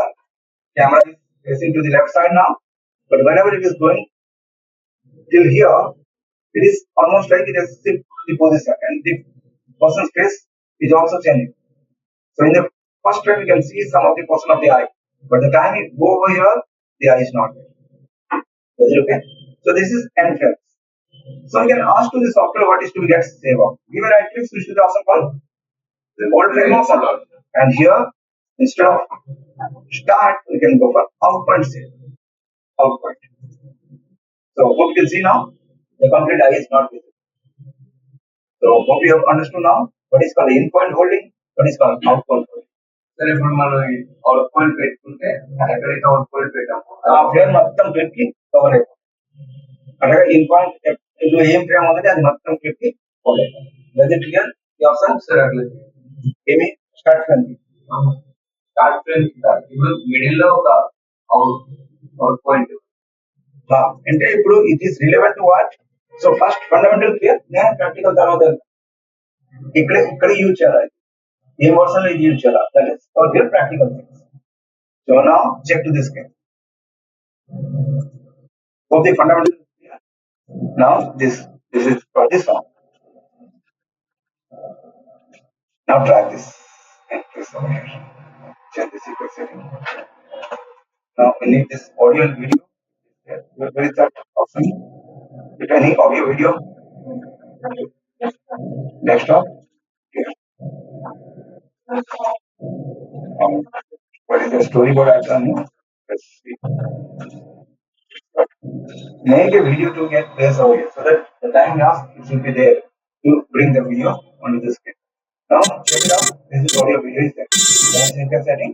camera is facing to the left side now but whenever it is going till here it is almost like it has shifted the position and the person's face is also changing so in the first frame you can see some of the portion of the eye but the time you go over here the eye is not there is it okay so this is end frame so you can ask to the software what is to get save off give a right click switch to the option called the old frame option and here instead of start you can go for outpoint save outpoint so what you can see now the complete eye is not visible so hope you have understood now what is called in point holding what is called outpoint holding సరే ఇప్పుడు మనం out point పెట్టుకుంటే ఎక్కడైతే out point పెట్టామో ఆ frame మొత్తం clip కి cover అయిపోతుంది అంటే ఇన్ పాయింట్ ఇందులో ఏం ఫ్రేమ్ ఉన్నది అది మొత్తం క్లిప్ కి కవర్ అయిపోతుంది క్లియర్ ఈ ఆప్షన్ సరే అట్లా ఏమి స్టార్ట్ ఫ్రేమ్ స్టార్ట్ ఫ్రేమ్ ఇప్పుడు మిడిల్ లో ఒక అవుట్ పాయింట్ అంటే ఇప్పుడు it is relevant to what. So first fundamental clear, నేను ప్రాక్టికల్ తర్వాత వెళ్తాను. ఇక్కడ యూజ్ చేయాలి, ఏ వర్షన్ లో ఇది యూజ్ చేయాలి, that is for your practical things. So now check to this case. Both the fundamentals is clear. Now this is for this song. Now drag this and this over here. Change the sequence setting. Now we need this audio and video. Where is that option? If any audio video, desktop. Here. What is the storyboard icon? Let's see. Make a video to get place over here, so that the time you ask it should be there to bring the video onto the screen. Now check it out. This is audio video is there. Then sequence setting.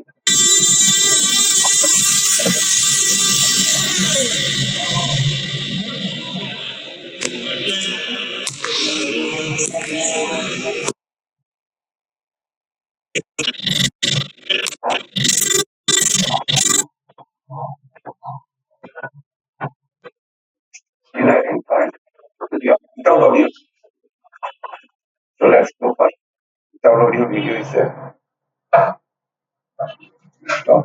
Highlighting point. Video without audio. So let's go for without audio video is there. Stop.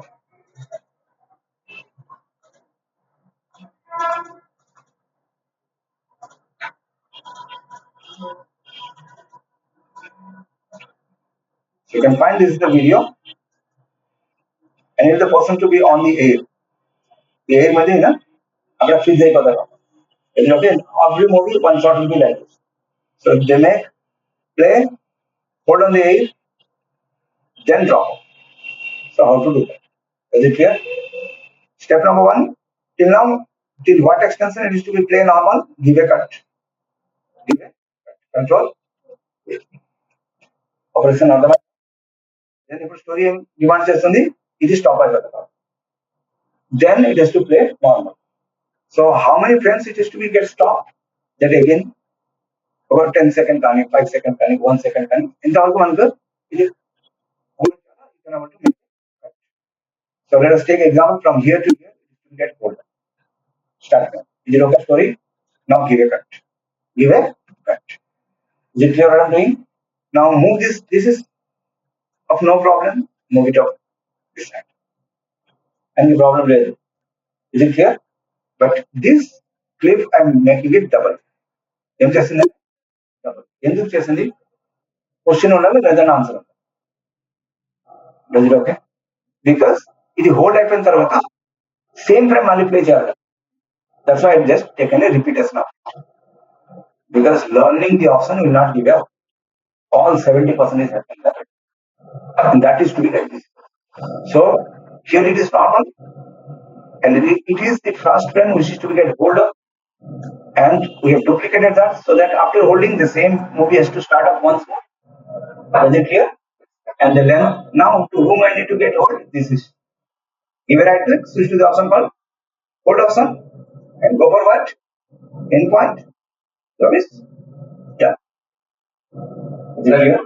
So you can find this is the video, and if the person to be on the air मध्ये ना अगर freeze जाए पता का. If you okay, every movie one shot will be like this. So if they make play, hold on the air, then drop. So how to do that? Is it clear? Step number one. Till now, till what extension it is to be play normal, give a cut. Give a cut. Control. Operation otherwise. Then if story demand చేస్తుంది, ఇది stop అయిపోతుంది. Then it has to play normal. So how many frames it is to be get stopped? That again, over 10 seconds కానీ 5 seconds కానీ 1 second కానీ ఇంతవరకు మనకు ఇది hold చేయాలా, you can able to make it. So let us take example from here to here, it will get hold. Start. Is it okay story? Now give a cut. Give a cut. Is it clear what I'm doing? Now move this. This is of no problem. Move it up this side. Any problem there? Is it clear? But this clip I'm making it double. ఏం చేస్తుంది? Double. ఎందుకు చేస్తుంది? Question ఉండాలి లేదా answer ఉండాలి. Is it okay? Because ఇది hold అయిపోయిన తర్వాత సేమ్ ఫ్రేమ్ మళ్ళీ ప్లే చేయాలి. That's why I just taken a repetition of. Because learning the option will not give out. All 70% is happening. And that is to be like this. So here it is normal, and it is the first frame which is to be get hold of, and we have duplicated that so that after holding the same movie has to start up once more. Is it clear? And the length now to whom I need to get hold. This is give a right click, switch to the option called hold option, and go for what? Endpoint. Service. Yeah. Is it clear?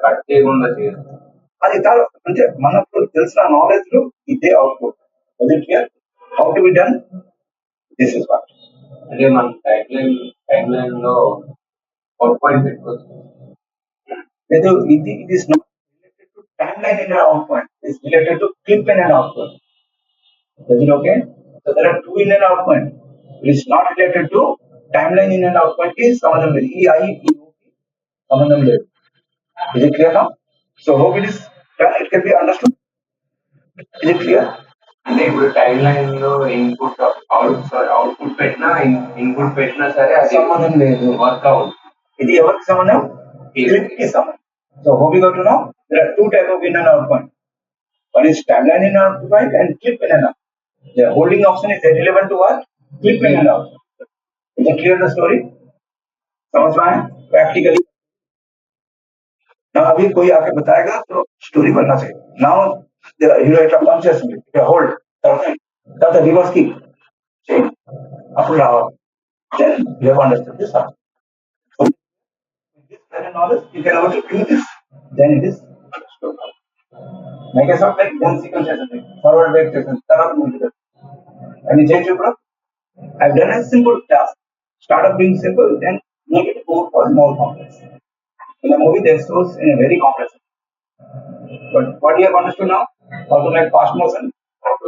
Cut చేయకుండా చేయాలి. అది అంటే మనకు తెలిసిన knowledge లో ఇదే output. How to be done, this is what. అంటే మన టైమ్ లైన్ లో అవుట్ పాయింట్ పెట్టుకోవచ్చు. లేదు, ఇది it is not related to time line in out point, it is related to clip in and out point. Is it okay? So there are two in and out point. It is not related to time line in and out point కి సంబంధం లేదు. ఈ I సంబంధం లేదు. Is it clear now? So hope it is done. It can be understood. Is it clear? అంటే ఇప్పుడు time line లో output పెట్టినా ఇన్పుట్ పెట్టినా సరే అది సంబంధం లేదు. వర్క్అవుట్. ఇది ఎవరికి సంబంధం? క్లిప్ కి సంబంధం. So hope you got to know there are two type of in and out point. One is timeline in and out point and clip in and out. The holding option is relevant to what? Clip in and out. Is it clear the story? समझ में आया? Practically. Now अभी कोई आके बताएगा तो story बनना चाहिए. Now the hero is consciously hold. That's the reverse key. See? Up now. Then you have understood this. So with this kind of knowledge, you can also do this. Then it is story. Make a sort like one sequence session, forward back session, తర్వాత ముందుకు. And you change your product. I've done a simple task. Start up being simple, then make it more complex. In the movie, they shows in a very complex. But what you have understood now? How to make fast motion,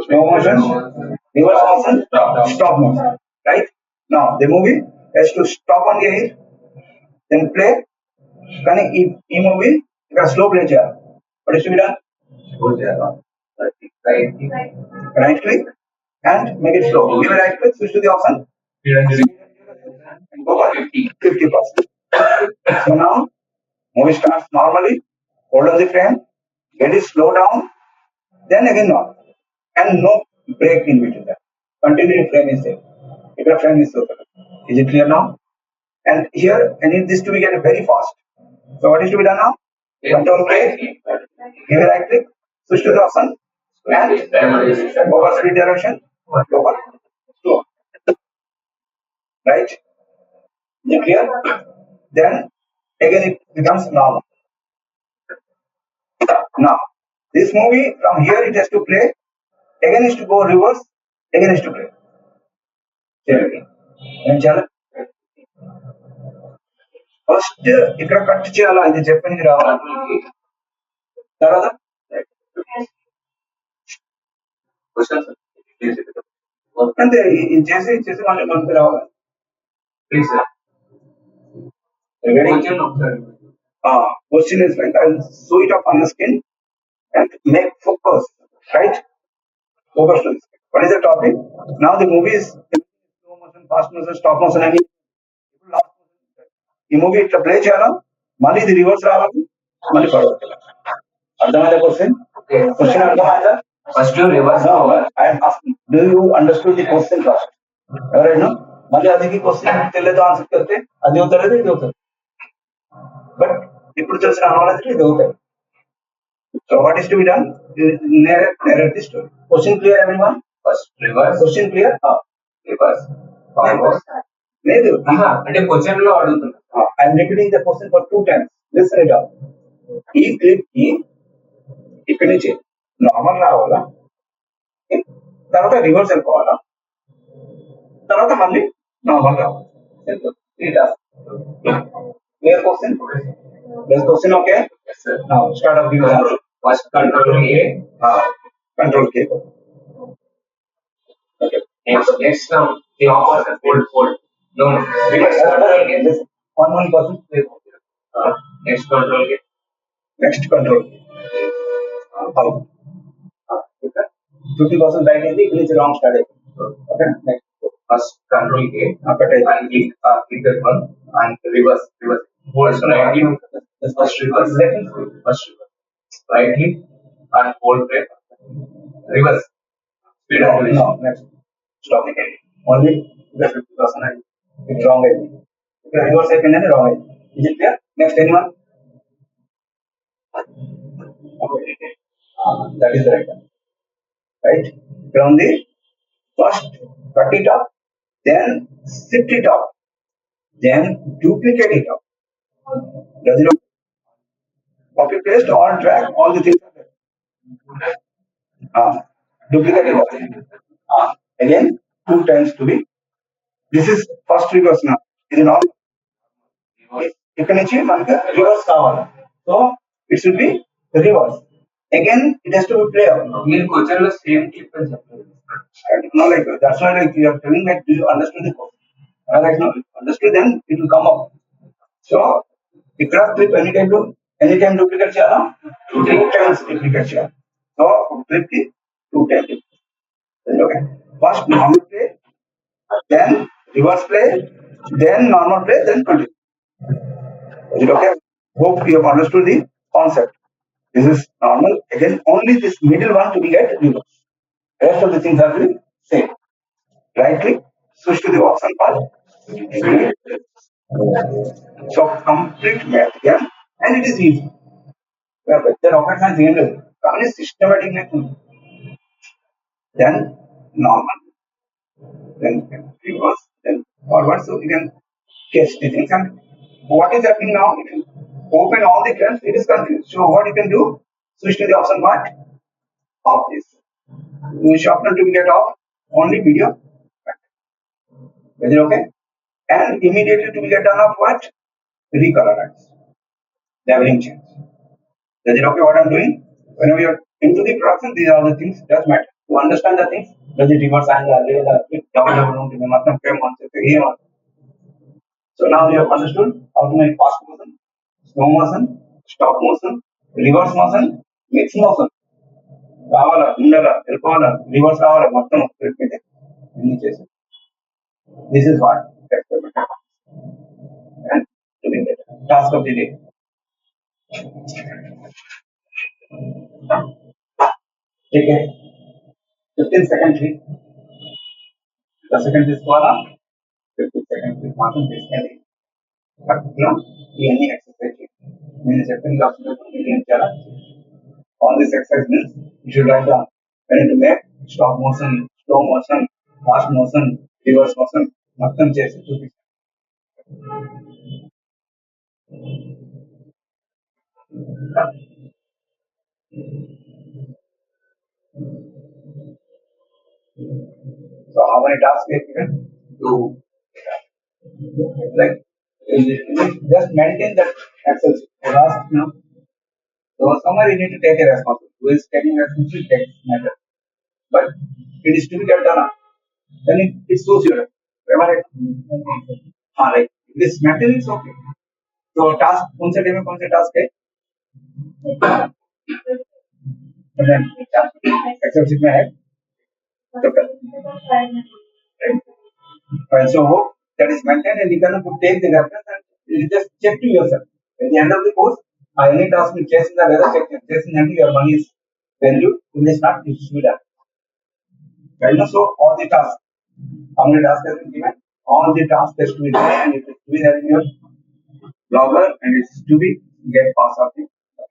slow motion, reverse motion, stop motion. Right? Now the movie has to stop on the air, then play. కానీ ఈ movie ఇక్కడ slow play చేయాలి. What is to be done? Right click and make it slow. Give a right click, switch to the option, and go for 50%. So now movie starts normally, hold on the frame, get it slow down, then again normal. And no break in between that. Continue frame is there. If your frame is over. Is it clear now? And here I need this to be get very fast. So what is to be done now? Control K, give a right click, switch to the option, and over speed direction, over. Slow. Right? Is it clear? Then again it becomes normal. Now this movie from here it has to play, again is to go reverse, again is to play. ఏం చేయాలి? First ఇక్కడ cut చేయాలా, ఇది చెప్పినది రావాలి. తర్వాత అంతే ఇది చేసి మళ్ళీ మనకి రావాలి. Question is like I'll sew it up on the skin and make focus, right? Focus to this. What is the topic? Now the movie is slow motion, fast motion, stop motion అని ఈ movie ఇట్లా play చేయాలా, మళ్ళీ ఇది reverse రావాలి, మళ్ళీ forward వెళ్ళాలి. అర్థమైందా క్వశ్చన్? క్వశ్చన్ అర్థమైందా? First reverse do you understood the question first? ఎవరైనా మళ్ళీ అది క్వశ్చన్ తెలియదు ఆన్సర్ చెప్తే అది అవుతారు, ఇది అవుతుంది. బట్ ఇప్పుడు తెలిసిన నాలెడ్జ్ ఇది అవుతాయి. So what is to be done? Narrate the story. Question clear everyone? First reverse. Question clear? Reverse. లేదు అంటే క్వశ్చన్ లో అడుగుతున్నా. I'm repeating the question for 2 times. Listen it up. ఈ క్లిప్ కి ఇక్కడి నుంచి నార్మల్ రావాలా, తర్వాత రివర్స్ వెళ్ళిపోవాలా, తర్వాత మళ్ళీ నార్మల్ రావాలి. Clear question? This question okay? Yes, sir. Now start up the answer. First control A, control K. Okay. Next now the opposite fold. No. One person. Next control K. Next control K. How? 50% right is the wrong start. Okay. Next. First control K. And click that one and reverse. Hold right click. First reverse. First reverse. Right click and hold break. Reverse. Speed up. No. Next. Stop it. Only the 50% and it's wrong. Reverse second and wrong. Is it clear? Next anyone? Okay. That is the right one. Right? From the first cut it up, then shift it up, then duplicate it up. Does it look? Copy paste or drag all the things. Duplicate it up. Again 2 times to be. This is first reverse now. Is it not? ఇక్కడ నుంచి మనకు reverse కావాలి. So it should be reverse. Again it has to be play out. మీరు question లో same clip అని చెప్పారు. No, like that's why like you are telling that do you understood the question? Like no, understood then it will come up. So ఇక్కడ clip any time duplicate చేయాలా, 2 times duplicate చేయాలి. So clip కి 2 times. Okay. First normal play, then reverse play, then normal play, then continue. Is it okay? Hope you have understood the concept. This is normal. Again, only this middle one to be get reverse. Rest of the things are the same. Right click, switch to the option part. So complete math again, and it is easy. The rocket science is easy. Systematic method. Then normal, then reverse, then forward. So you can catch the things. And what is happening now? If you open all the tabs, it is confused. So what you can do? Switch to the option part of this. Which option to get off? only video. Is it okay? And immediately to be get done of what? Recolorize, leveling change. Is it okay what I'm doing? Whenever you're into the process, these are the things that matter. To understand the things, does it reverse angle, double room, so now you have understood how to make fast motion, slow motion, stop motion, reverse motion, mix motion, రావాలా ఉండలా వెళ్ళిపోవాలా reverse రావాలా మొత్తం అన్ని చేసాం. This is what and doing it. Task of the day. Take a 15-second clip. The second is for 15 seconds clip. Master basically. Any exercise. Means second class million challenge. All this exercise means you should write down. I need to make stop motion, slow motion, fast motion, reverse motion. మొత్తం చేసి చూపిస్తాను. So how many tasks we have given? Two. Like just maintain that Excel sheet. Last now. So somewhere you need to take a responsibility. Who is taking responsibility takes matter. But it is to be get done. Then it suits you. Remember it? Like this maintain is okay. So task कौन से day में कौन से task है? Excel sheet में है. And so that is maintained and you can take the reference and you just check to yourself. At the end of the course, any task you chase in the weather check chasing until your money is valued, it is not it should be done. Right now, so all the tasks, how many tasks have been given? All the tasks has to be done and it is to be there in your blogger and it's to be get pass out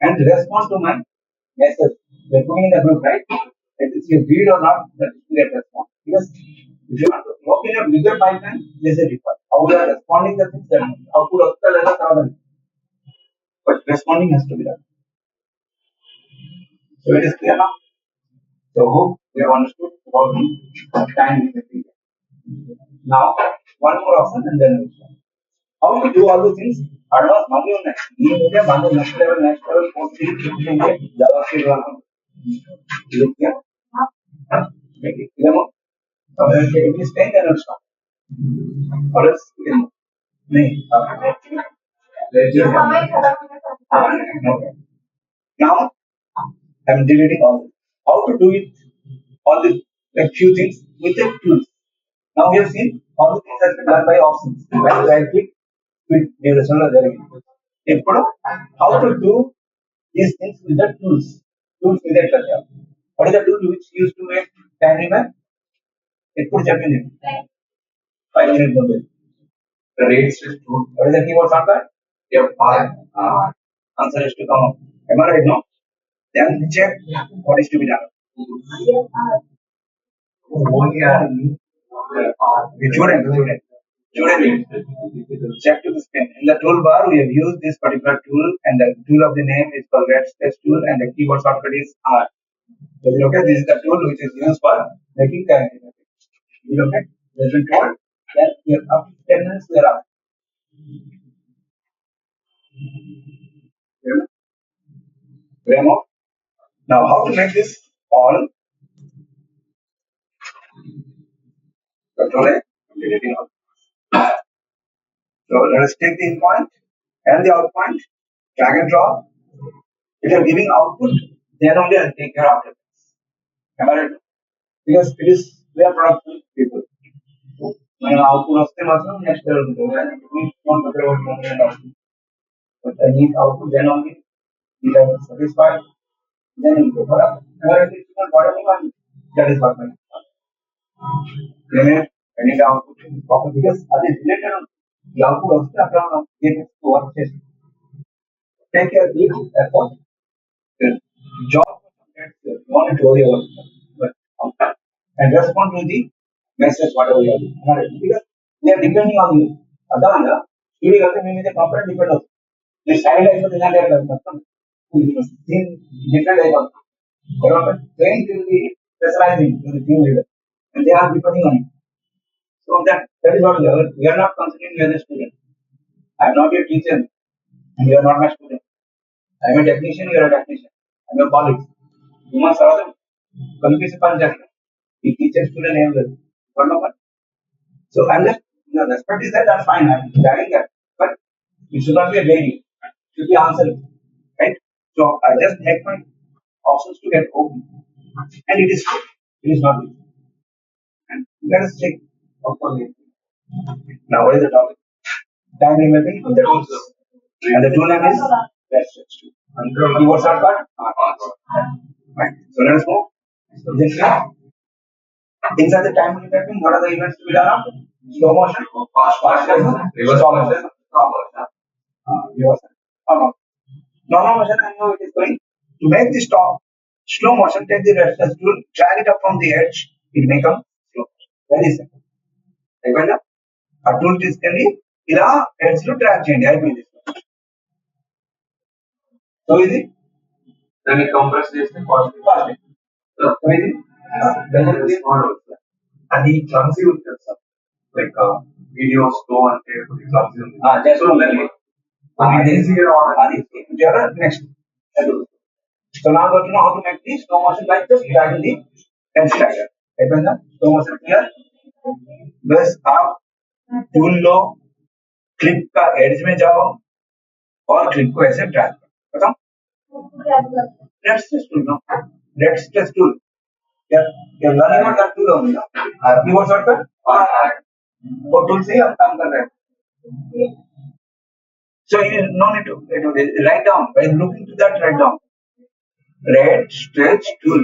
and respond to my message. We're putting in the group, right? If it's you read or not, that is to get response. Because if you want to work in a bigger pipeline, there's a difference. How we are responding the things that output of the letter, but responding has to be done. So it is clear now. So hope we have understood about the time limiting. Now one more option and then we'll start. How to do all the things? Advance money on next. Next level, 14, 15, JavaScript one. Look here. Make it clear more. It is 10 then we'll start. Or else we can move. नहीं. Okay. Now I'm deleting all this. How to do it? All this like few things with the tools. Now we have seen all the things that been done by options. When you right click, with duration or ఇప్పుడు how to do these things with the tools. Tools with the what is the tool which used to make timer? ఎప్పుడు చెప్పింది 5 minutes ముందు. The rates is tool. What is the keyword shortcut? Your answer is to come up. Am I right? No. Then check what is to be done. Student. Check to the screen. In the toolbar, we have used this particular tool, and the tool of the name is called red space tool, and the keyboard shortcut is R. So okay, this is the tool which is used for making currency. Okay, there's been told that we are up to 10 minutes we are up. Demo. Now, how to make this all? Control A, deleting all. So let us take the in point and the out point, drag and drop. If you are giving output, then only I'll take care of it. Am I right? Because it is we are productive people. So when output of them also next level we don't talk about content output. But I need output then only if I am satisfied, then we go for up. Whatever that is what my I need output proper because that is related on the output of the work test. Take care each effort. Job monitor your but and respond to the message whatever you are doing. Because they are depending on you. Adana, you will have to component depend on the side life of the land different type of trained will be specializing to the team leader. and they are depending on it. So that is what we are not considering you as a student. I am not your teacher, and you are not my student. I am a technician, you are a technician. I am a colleague. You must also confuse upon that. The teacher student name will one of one. So unless the respect is there, that's fine. I'm carrying that. But it should not be a lady. It should be answered. Right? So I just make my options to get open. And it is good. It is not good. And let us check of course. Now what is the topic? Time remembering of the tools. And the tool name is best tool. Keyboard shortcut. Right. So let us move. Is it clear? Inside the time remembering, what are the events to be done after? Slow motion, fast motion, reverse motion, stop motion. Reverse. Oh, no. Normal motion, I know it is going. To make this stop, slow motion, take the restless tool, drag it up from the edge, it may come slow. Very simple. అయిపోయిందా ఆ tool తీసుకెళ్ళి ఇలా heads లో track చేయండి అయిపోయింది so ఇది దాన్ని compress చేస్తే పాజిటివ్ ఫాస్ట్ సో ఇది అది క్లమ్సీ ఉంటుంది సార్ లైక్ వీడియో స్లో అంటే క్లమ్సీ ఉంది అది ఈజీగా నెక్స్ట్ సో నాకు వచ్చిన how to make the slow motion like this dragging the pen slider అయిపోయిందా స్లో మోషన్ క్లియర్ बस आप टूल लो क्लिप का एज में जाओ और क्लिप को ऐसे ड्रैग करो बताओ let's test tool no let's test tool क्या क्या लर्निंग और दैट टूल होगा कीबोर्ड शॉर्टकट और टूल से ही हम काम कर रहे हैं so you no need to write down by looking to that write down red stretch tool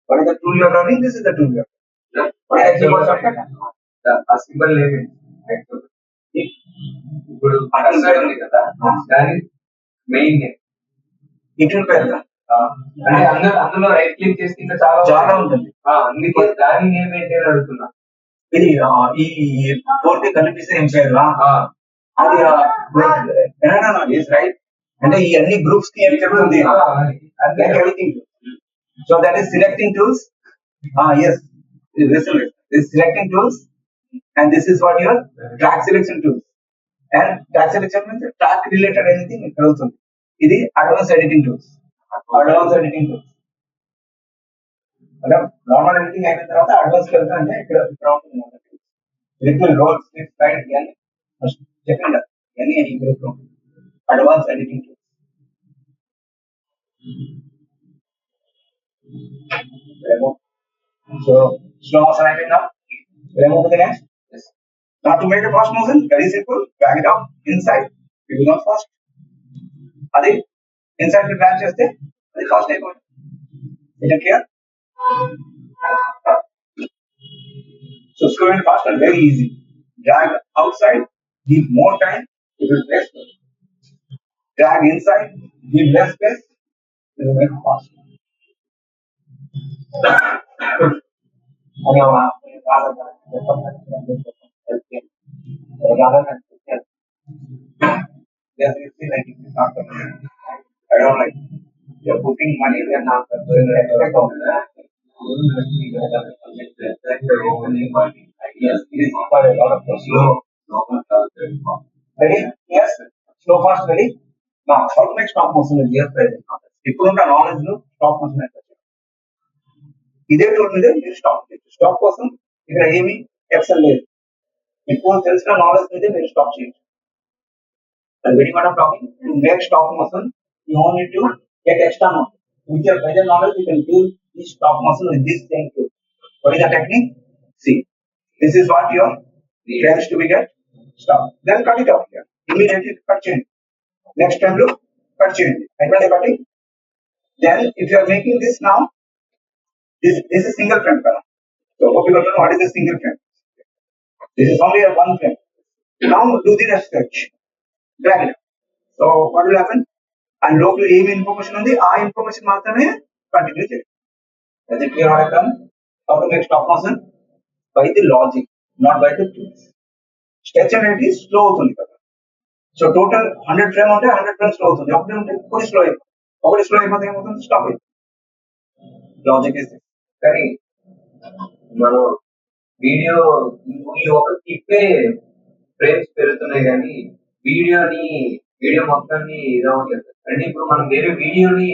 what is the tool you are running this is the tool you are ఆ symbol లేదు ఇప్పుడు ఉంది కదా దాని మెయిన్ ఇటు పేరు అంటే అందులో రైట్ క్లిక్ చేస్తే ఇంకా చాలా ఉంటుంది అందుకే దాని నేమ్ ఏంటి అని అడుగుతున్నా ఇది ఈ పోర్ట్ కనిపిస్తే ఏం పేరు అది రైట్ అంటే ఈ అన్ని గ్రూప్స్ కి ఏం చెప్తుంది everything so that is selecting tools yes this is selecting tools and this is what your track selection tools and track selection means track related anything ఇక్కడ అవుతుంది ఇది అడ్వాన్స్ ఎడిటింగ్ టూల్స్ అంటే నార్మల్ ఎడిటింగ్ అయిన తర్వాత advance కి వెళ్తా అంటే ఇక్కడ ఉంటుంది లిటిల్ రోల్స్ స్లైడ్ ఇవన్నీ చెప్పండి కదా ఇవన్నీ ఈ గ్రూప్ లో ఉంటుంది advance editing tools so slow motion అయిపోయిందా remove the next yes. Now to make a fast motion very simple drag it up inside it will not fast అది inside కి drag చేస్తే అది fast అయిపోతుంది is it clear so slow and fast are very easy drag outside give more time it will less drag inside give less space it will make fast I don't like you're putting money there now. Yes, it is for a lot of slow. Ready? Yes. Slow fast ready? Now how to make stop motion is here present. If you don't have knowledge, stop motion. ఇదే tool మీద మీరు stop కోసం ఇక్కడ ఏమి XL లేదు ఎక్కువ తెలిసిన knowledge మీద మీరు స్టాప్ చేయొచ్చు and when you are talking to make stop motion you only need to get extra knowledge with your present knowledge you can do this stop motion with this thing too what is the technique see this is what your tends to be get stop then cut it off here immediately cut change next time look cut change I cutting then if you are making this now this is a single frame column. So hope you got to know what is a single frame. This is only a one frame. Now do the rest stretch. Drag it. So what will happen? And local aim information on the information మాత్రమే continue చేయాలి. Does it clear how I done? How to make stop motion? By the logic, not by the tools. Stretch అనేది slow అవుతుంది కదా. So total 100 frame ఉంటే 100 frames slow అవుతుంది. ఒకటి ఉంటే ఒకటి slow అయిపోతుంది. ఒకటి slow అయిపోతే ఏమవుతుంది? Stop it. Logic is this. కానీ మనం వీడియో ఈ ఒక క్లిప్పే ఫ్రేమ్స్ పెరుగుతున్నాయి కానీ వీడియోని వీడియో మొత్తాన్ని ఇది అవ్వట్లేదు అంటే ఇప్పుడు మనం వేరే వీడియోని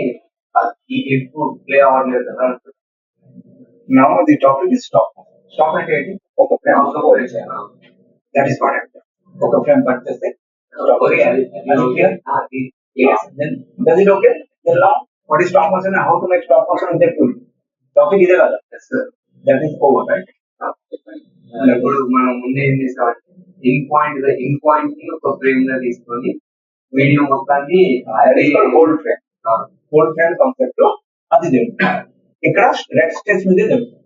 ఈ క్లిప్ ప్లే అవ్వట్లేదు కదా. Now the topic is stop. Stop అంటే ఏంటి? ఒక ఫ్రేమ్ దట్ ఈస్ వాట్ ఒక ఫ్రేమ్ కట్ చేస్తే then does it okay? Then now what is stop motion and how to make stop motion with that tool? Topic ఇదే కదా. That is over, right? ఇప్పుడు మనం ముందే ఏం చేసామంటే ఇన్ పాయింట్ ని ఒక ఫ్రేమ్ గా తీసుకొని వీడియో మొత్తాన్ని old frame old frame concept లో అది జరుగుతుంది. ఇక్కడ రెడ్ స్టెప్స్ మీదే జరుగుతుంది.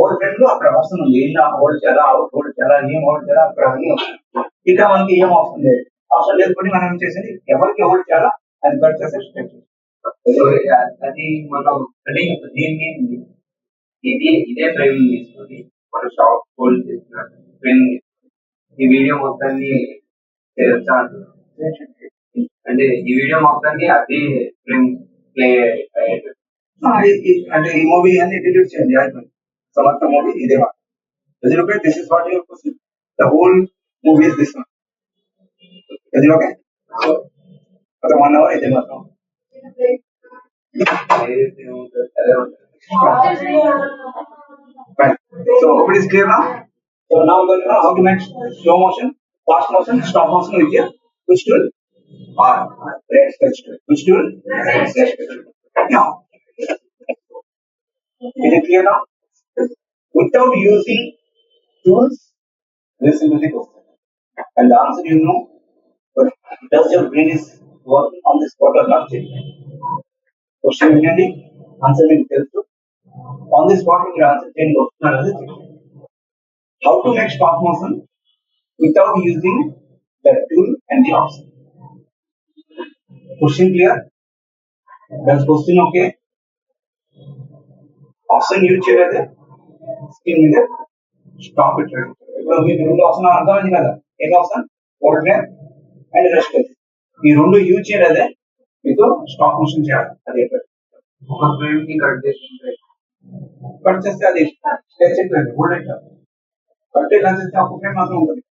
ఓల్డ్ ఫ్రేమ్ లో అక్కడ అవసరం ఉంది, ఏం హోల్డ్ చేయాలా, అవుట్ హోల్డ్ చేయాలా, ఏం హోల్డ్ చేయాలా, అక్కడ అన్ని వస్తుంది. ఇక్కడ మనకి ఏం అవసరం లేదు. అవసరం లేకపోతే మనం ఏం చేసేది, ఎవరికి హోల్డ్ చేయాలా అది కట్ చేసే స్టెప్స్. అది మనం అంటే దీన్ని ఇదే ఫ్రేమ్ తీసుకొని మనం షాప్ హోల్డ్ చేసిన ఫ్రేమ్ ఈ వీడియో మొత్తాన్ని చేర్చా అంటే ఈ వీడియో మొత్తాన్ని అదే ఫ్రేమ్ ప్లే అయ్యేది. అంటే ఈ మూవీ అన్ని డిలీట్ చేయండి అయిపోయింది. సమర్థ మూవీ ఇదే మాట. This is what your question. The whole movie is this one. Okay, ఒక 1 hour ఇదే మాత్రం. Right. So it is clear now. So now we're going to know how to make slow motion, fast motion, stop motion with your which tool? Red sketch tool. Which tool? Red sketch tool. Now, is it clear now? Without using tools, listen to the question. And the answer you know, but does your brain is working on the spot or not? Question immediately, answer will tell you. On the spot, you answer 10 questions. How to make stop motion without using the tool and the option? Question clear? Does question okay? Option use చేయలేదే screen మీద stop it. ఇప్పుడు మీకు 2 option అర్థమైంది కదా. ఏం option? Hold frame and rest. ఈ 2 use చేయలేదే మీకు స్టాప్ మోషన్ చేయాలి. అది ఒక ఫ్రేమ్ ని కట్ చేస్తే అది స్ట్రెచ్ అయిపోయింది. హోల్డ్ అయితే కట్ చేస్తే ఒక ఫ్రేమ్ మాత్రం ఉంటుంది.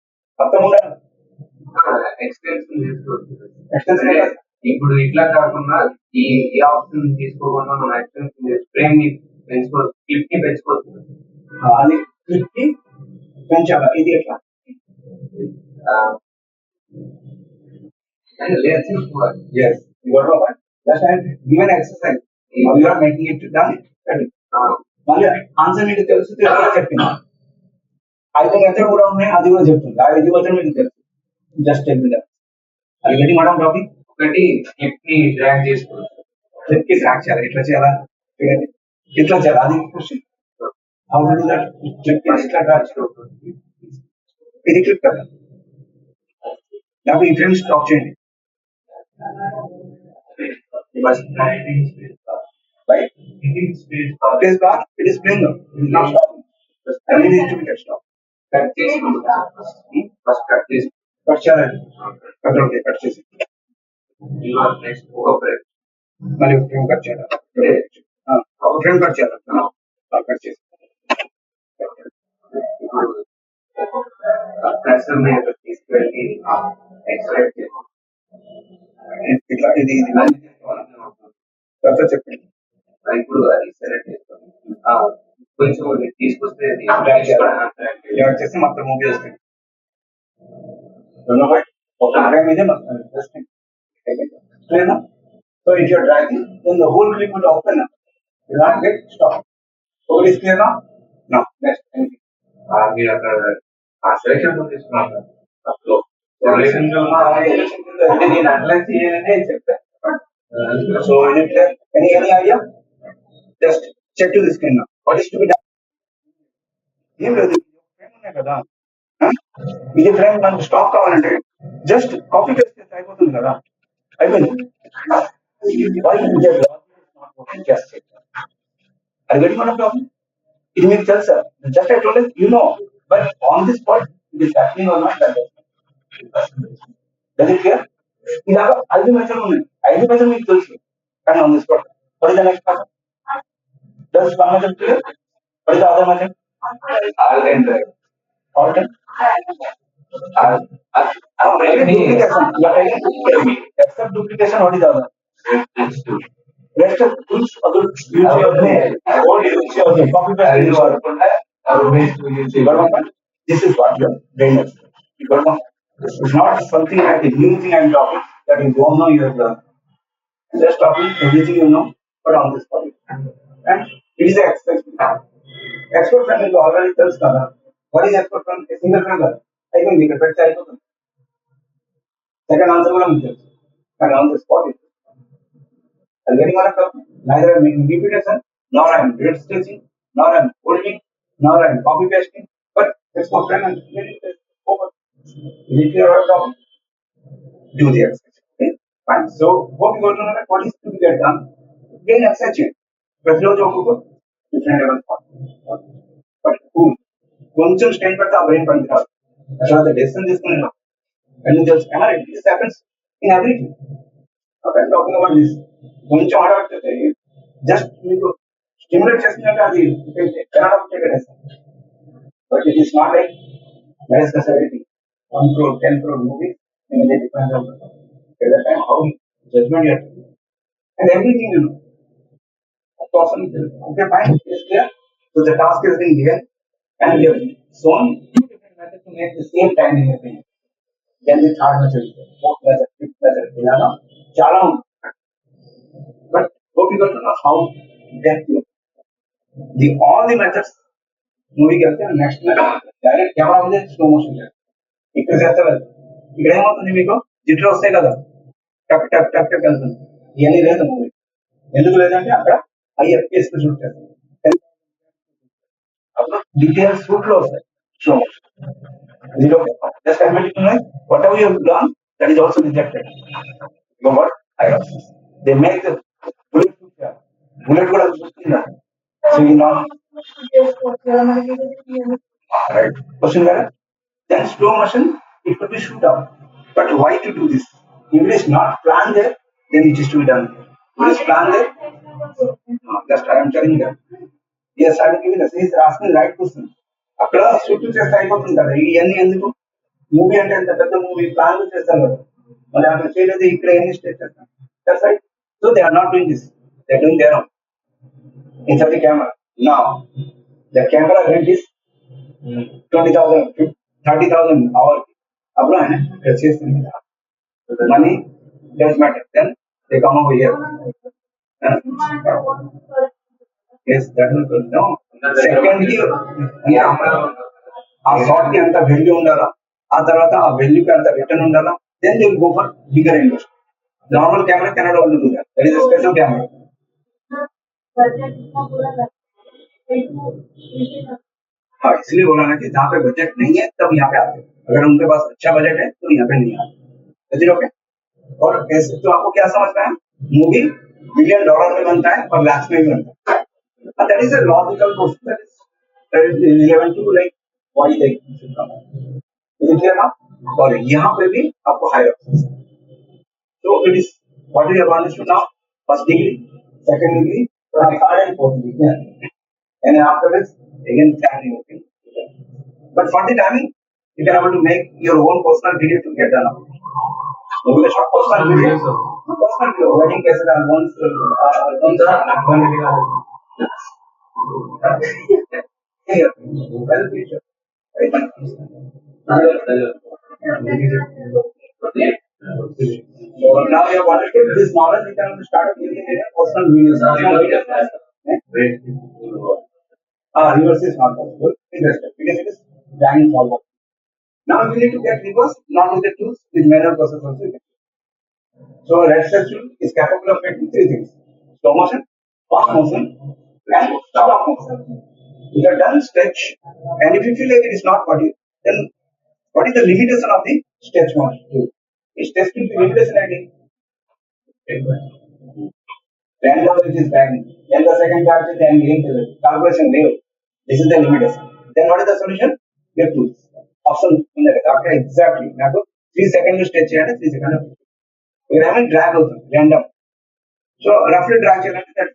అర్థం ఉండాలి. ఎక్స్టెన్షన్ ఇప్పుడు ఇట్లా కాకుండా ఈ ఆప్షన్ తీసుకోకుండా మనం ఎక్స్టెన్షన్ ఫ్రేమ్ ని పెంచుకోవచ్చు, క్లిప్ ని పెంచుకోవచ్చు. అది క్లిప్ ని పెంచాలా? ఇది ఎట్లా? Yes, you got right. Just I given exercise. Now you are making it done. మళ్ళీ ఆన్సర్ మీకు తెలుసు చెప్పింది. 5 మెథడ్ కూడా ఉన్నాయి, అది కూడా చెప్తుంది. 5 మెథడ్ మీకు తెలుసు. జస్ట్ చెప్పింది. అది గట్టి మేడం టాపిక్ ఒకటి క్లిప్ ని డ్రాగ్ చేసుకోవచ్చు. క్లిప్ కి డ్రాగ్ చేయాలి. ఇట్లా చేయాలా, ఇట్లా చేయాలి, అది question. How to do that? Clip ని ఇట్లా డ్రాగ్ చేసుకోవచ్చు. ఇది క్లిప్ కదా. నాకు ఈ ఫ్రేమ్ స్టాప్ చేయండి. Right? Space bar, it is playing now. It is not stopping. And it needs to be cut stop. Cut చేసుకుంటాం. ఫస్ట్ కట్ చేసి కట్ చేయాలండి. కట్ ఓకే, కట్ చేసి నెక్స్ట్ ఒక ఫ్రేమ్ మళ్ళీ ఒక ఫ్రేమ్ కట్ చేయాలి. ఒక ఫ్రేమ్ కట్ చేయాలి. కట్ చేసి కస్టమ్ తీసుకెళ్ళి ఎక్స్ట్రాక్ట్ చేసి ఇట్లా ఇది చెప్పండి. ఇప్పుడు అది సెలెక్ట్ చేసుకొని కొంచెం తీసుకొస్తే చేస్తే మొత్తం మూవీ వస్తుంది. ఒక ఫ్రేమ్ ఇదే మొత్తం. So if you are dragging, then the whole clip will open up. You will not get stopped. So it is clear now? No. Next. మీరు అక్కడ ఆ సెలెక్షన్ తీసుకున్నాను. నేను అట్లా చేయాలనే చెప్తాను. So is it clear? Any idea? Just check to the screen now. What is to be done? ఏం లేదు, ఫ్రేమ్ ఉన్నాయి కదా. ఇది ఫ్రేమ్ మనకు స్టాప్ కావాలంటే జస్ట్ కాపీ పేస్ట్ చేస్తే అయిపోతుంది కదా. అయిపోయింది. అది గడి మన ప్రాబ్లం. ఇది మీకు తెలుసా? Just I told you know, but on the spot it is happening or not. Does it clear? ఇలాగా 5 మెథడ్లు ఉన్నాయి. 5 మెథడ్ మీకు తెలుసు, కానీ on the spot what is the next method? Does one method clear? What is the other method? Alt and drag. Alt and Alt, duplication. You are taking except duplication. What is the other? Let's do. Rest of tools, other use your old use your copy paste use your. You got my point? This is what your brain is. You got my point? It's not something like a new thing I'm talking that you don't know you have learned. I'm just talking everything you know, but on this topic. And it is an expert. Expert frame is already tells color. What is expert frame? A single frame color. I can make a pet size. Second answer will be and on the spot. I'm getting one of them. Neither I'm making repetition, nor I'm grid stitching, nor I'm folding, nor I'm copy pasting. But expert frame and over. If you are talking, do the exercise. Okay? Fine. So what we got to know that what is to get done? Gain exercise. ప్రతిరోజు ఒక్కొక్క different level but cool కొంచెం strain పెడితే ఆ brain పనికి రాదు తర్వాత decision తీసుకుని and just this happens in everything. Okay, talking about this కొంచెం ఆడబడితే జస్ట్ మీకు స్టిమ్యులేట్ చేస్తున్నట్టు అది cannot take a lesson. But it is not like let us discuss everything. 1 crore, 10 crore movies, and they depend on at the time how judgment you have to do. And everything you know. Person, okay, fine, it's clear. So the task has been given and we have shown two different methods to make the same time in your opinion. Then the third method, fourth method, fifth method, chala undi. But hope you got to know how depth you. The all the methods movie करते हैं next method direct camera में slow motion है. ఇక్కడ చేస్తారు ఇక్కడ ఏమవుతుంది మీకు jitter వస్తాయి కదా టక్ టక్ టక్ టక్ వెళ్తుంది ఇవన్నీ లేదు మూవీ ఎందుకు లేదంటే అక్కడ హై ఎఫ్పిఎస్ షూట్ చేస్తాం అప్పుడు డీటెయిల్స్ షూట్ లో వస్తాయి slow motion just admitting whatever you have done that is also rejected. You know what? They make the bullet proof here. Bullet కూడా చూస్తున్నా so you know right question where then slow motion it could be shoot out but why to do this if it is not planned there then it is to be done if it is planned there just I am telling that yes I am giving this he is asking right question అక్కడ shoot చేస్తే అయిపోతుంది కదా ఇవన్నీ ఎందుకు movie అంటే ఎంత పెద్ద movie plan చేస్తారు కదా మరి అక్కడ చేయలేదు ఇక్కడ ఎన్ని స్టేట్ చేస్తాం that's right so they are not doing this they are doing their own inside the camera now the camera rent is 20,000 30,000 hour అప్పుడు ఆయన చేస్తుంది money does matter then they come over here yes that will no second కి ఆ short కి అంత value ఉండాలా ఆ తర్వాత ఆ వాల్యూకి అంత రిటర్న్ ఉండాలా then they will go for bigger investment normal camera cannot only do that there is a special camera हाँ इसलिए बोला ना कि जहाँ पे बजट नहीं है तब यहाँ पे आते हैं अगर उनके पास अच्छा बजट है तो यहाँ पे नहीं आते ओके और ऐसे तो आपको क्या समझ में है मूवी $1 बिलियन में बनता है और लाख में भी बनता है that is a logical process that is relevant to like why like clear ना और यहाँ पे भी आपको higher options so it is what we have understood now first degree second degree third and fourth degree and after this again planning okay but for the timing you can able to make your own personal video to get done maybe a short personal video wedding cases albums here well feature so now you have understood this knowledge you can start giving personal videos reverse is not possible because it is dying forward. Now we need to get reverse, not with the tools, with manual process also. So red section is capable of making three things: slow motion, fast motion, and stop motion. If you have done stretch, and if you feel like it is not what you, then what is the limitation of the stretch motion? Is stretch to the limitation ID? Random which is bang, then the second part is then calculation wave. This is the limitation. Then what is the solution? You have tools. Option okay, exactly. Now 3 seconds stretch and 3 seconds. We are having drag also, random. So roughly drag challenge that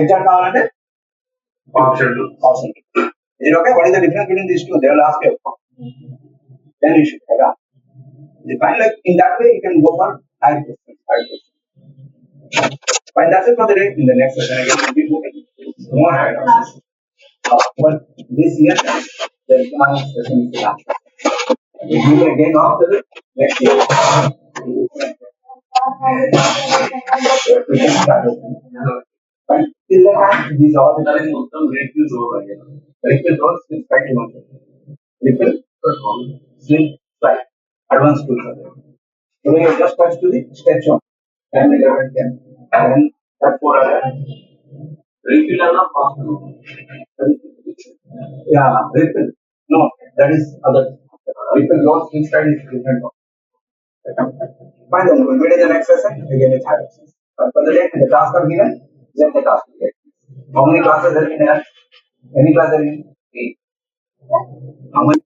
exact Option 2. Option 2. Is it okay? What is the difference between these two? They will ask you. Then you should have. Define like in that way you can go for high questions. Fine, that's it for the day. In the next session again we'll be moving more higher. But this year the exam session is the last. We will again after the next year. We can start it. Fine. Till the time these all the time Ripple roads is quite important. Ripple sleep slide advanced tools are there. So when you just touch to the sketch on and the government can and that for refill are not possible. Yeah, refill. No, that is other. Refill loss inside is different. Fine, then we'll meet in the next session. Again, it's higher. But for the day, the task are given, then the task is given. How many classes are in there? Any class are in? 8. How many?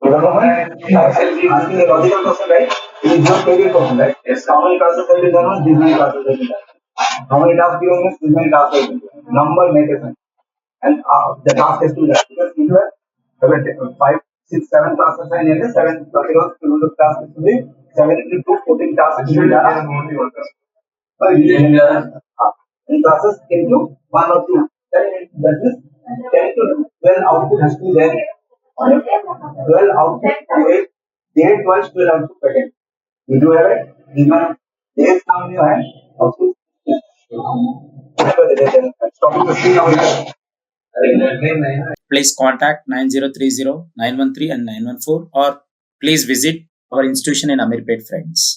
You don't know why? Asking a logical question, right? It is your favorite question, right? Yes. How many classes have you done? This many classes have you done. How many tasks given means this many tasks have you done. Number make a sense. And the task has to be done. Because if you have 5, 6, 7 classes and then 7 tasks to be 7 into 14 tasks to be done. Only one task. In classes into 1 or 2. That is 10 to 12 output has to be there. 12 output, 8, 12, 12 output pattern. You do have it. This one, days come in your hand. Output. Stopping the screen now. Please contact 9030 913 and 914 or please visit our institution in Amirpet, friends.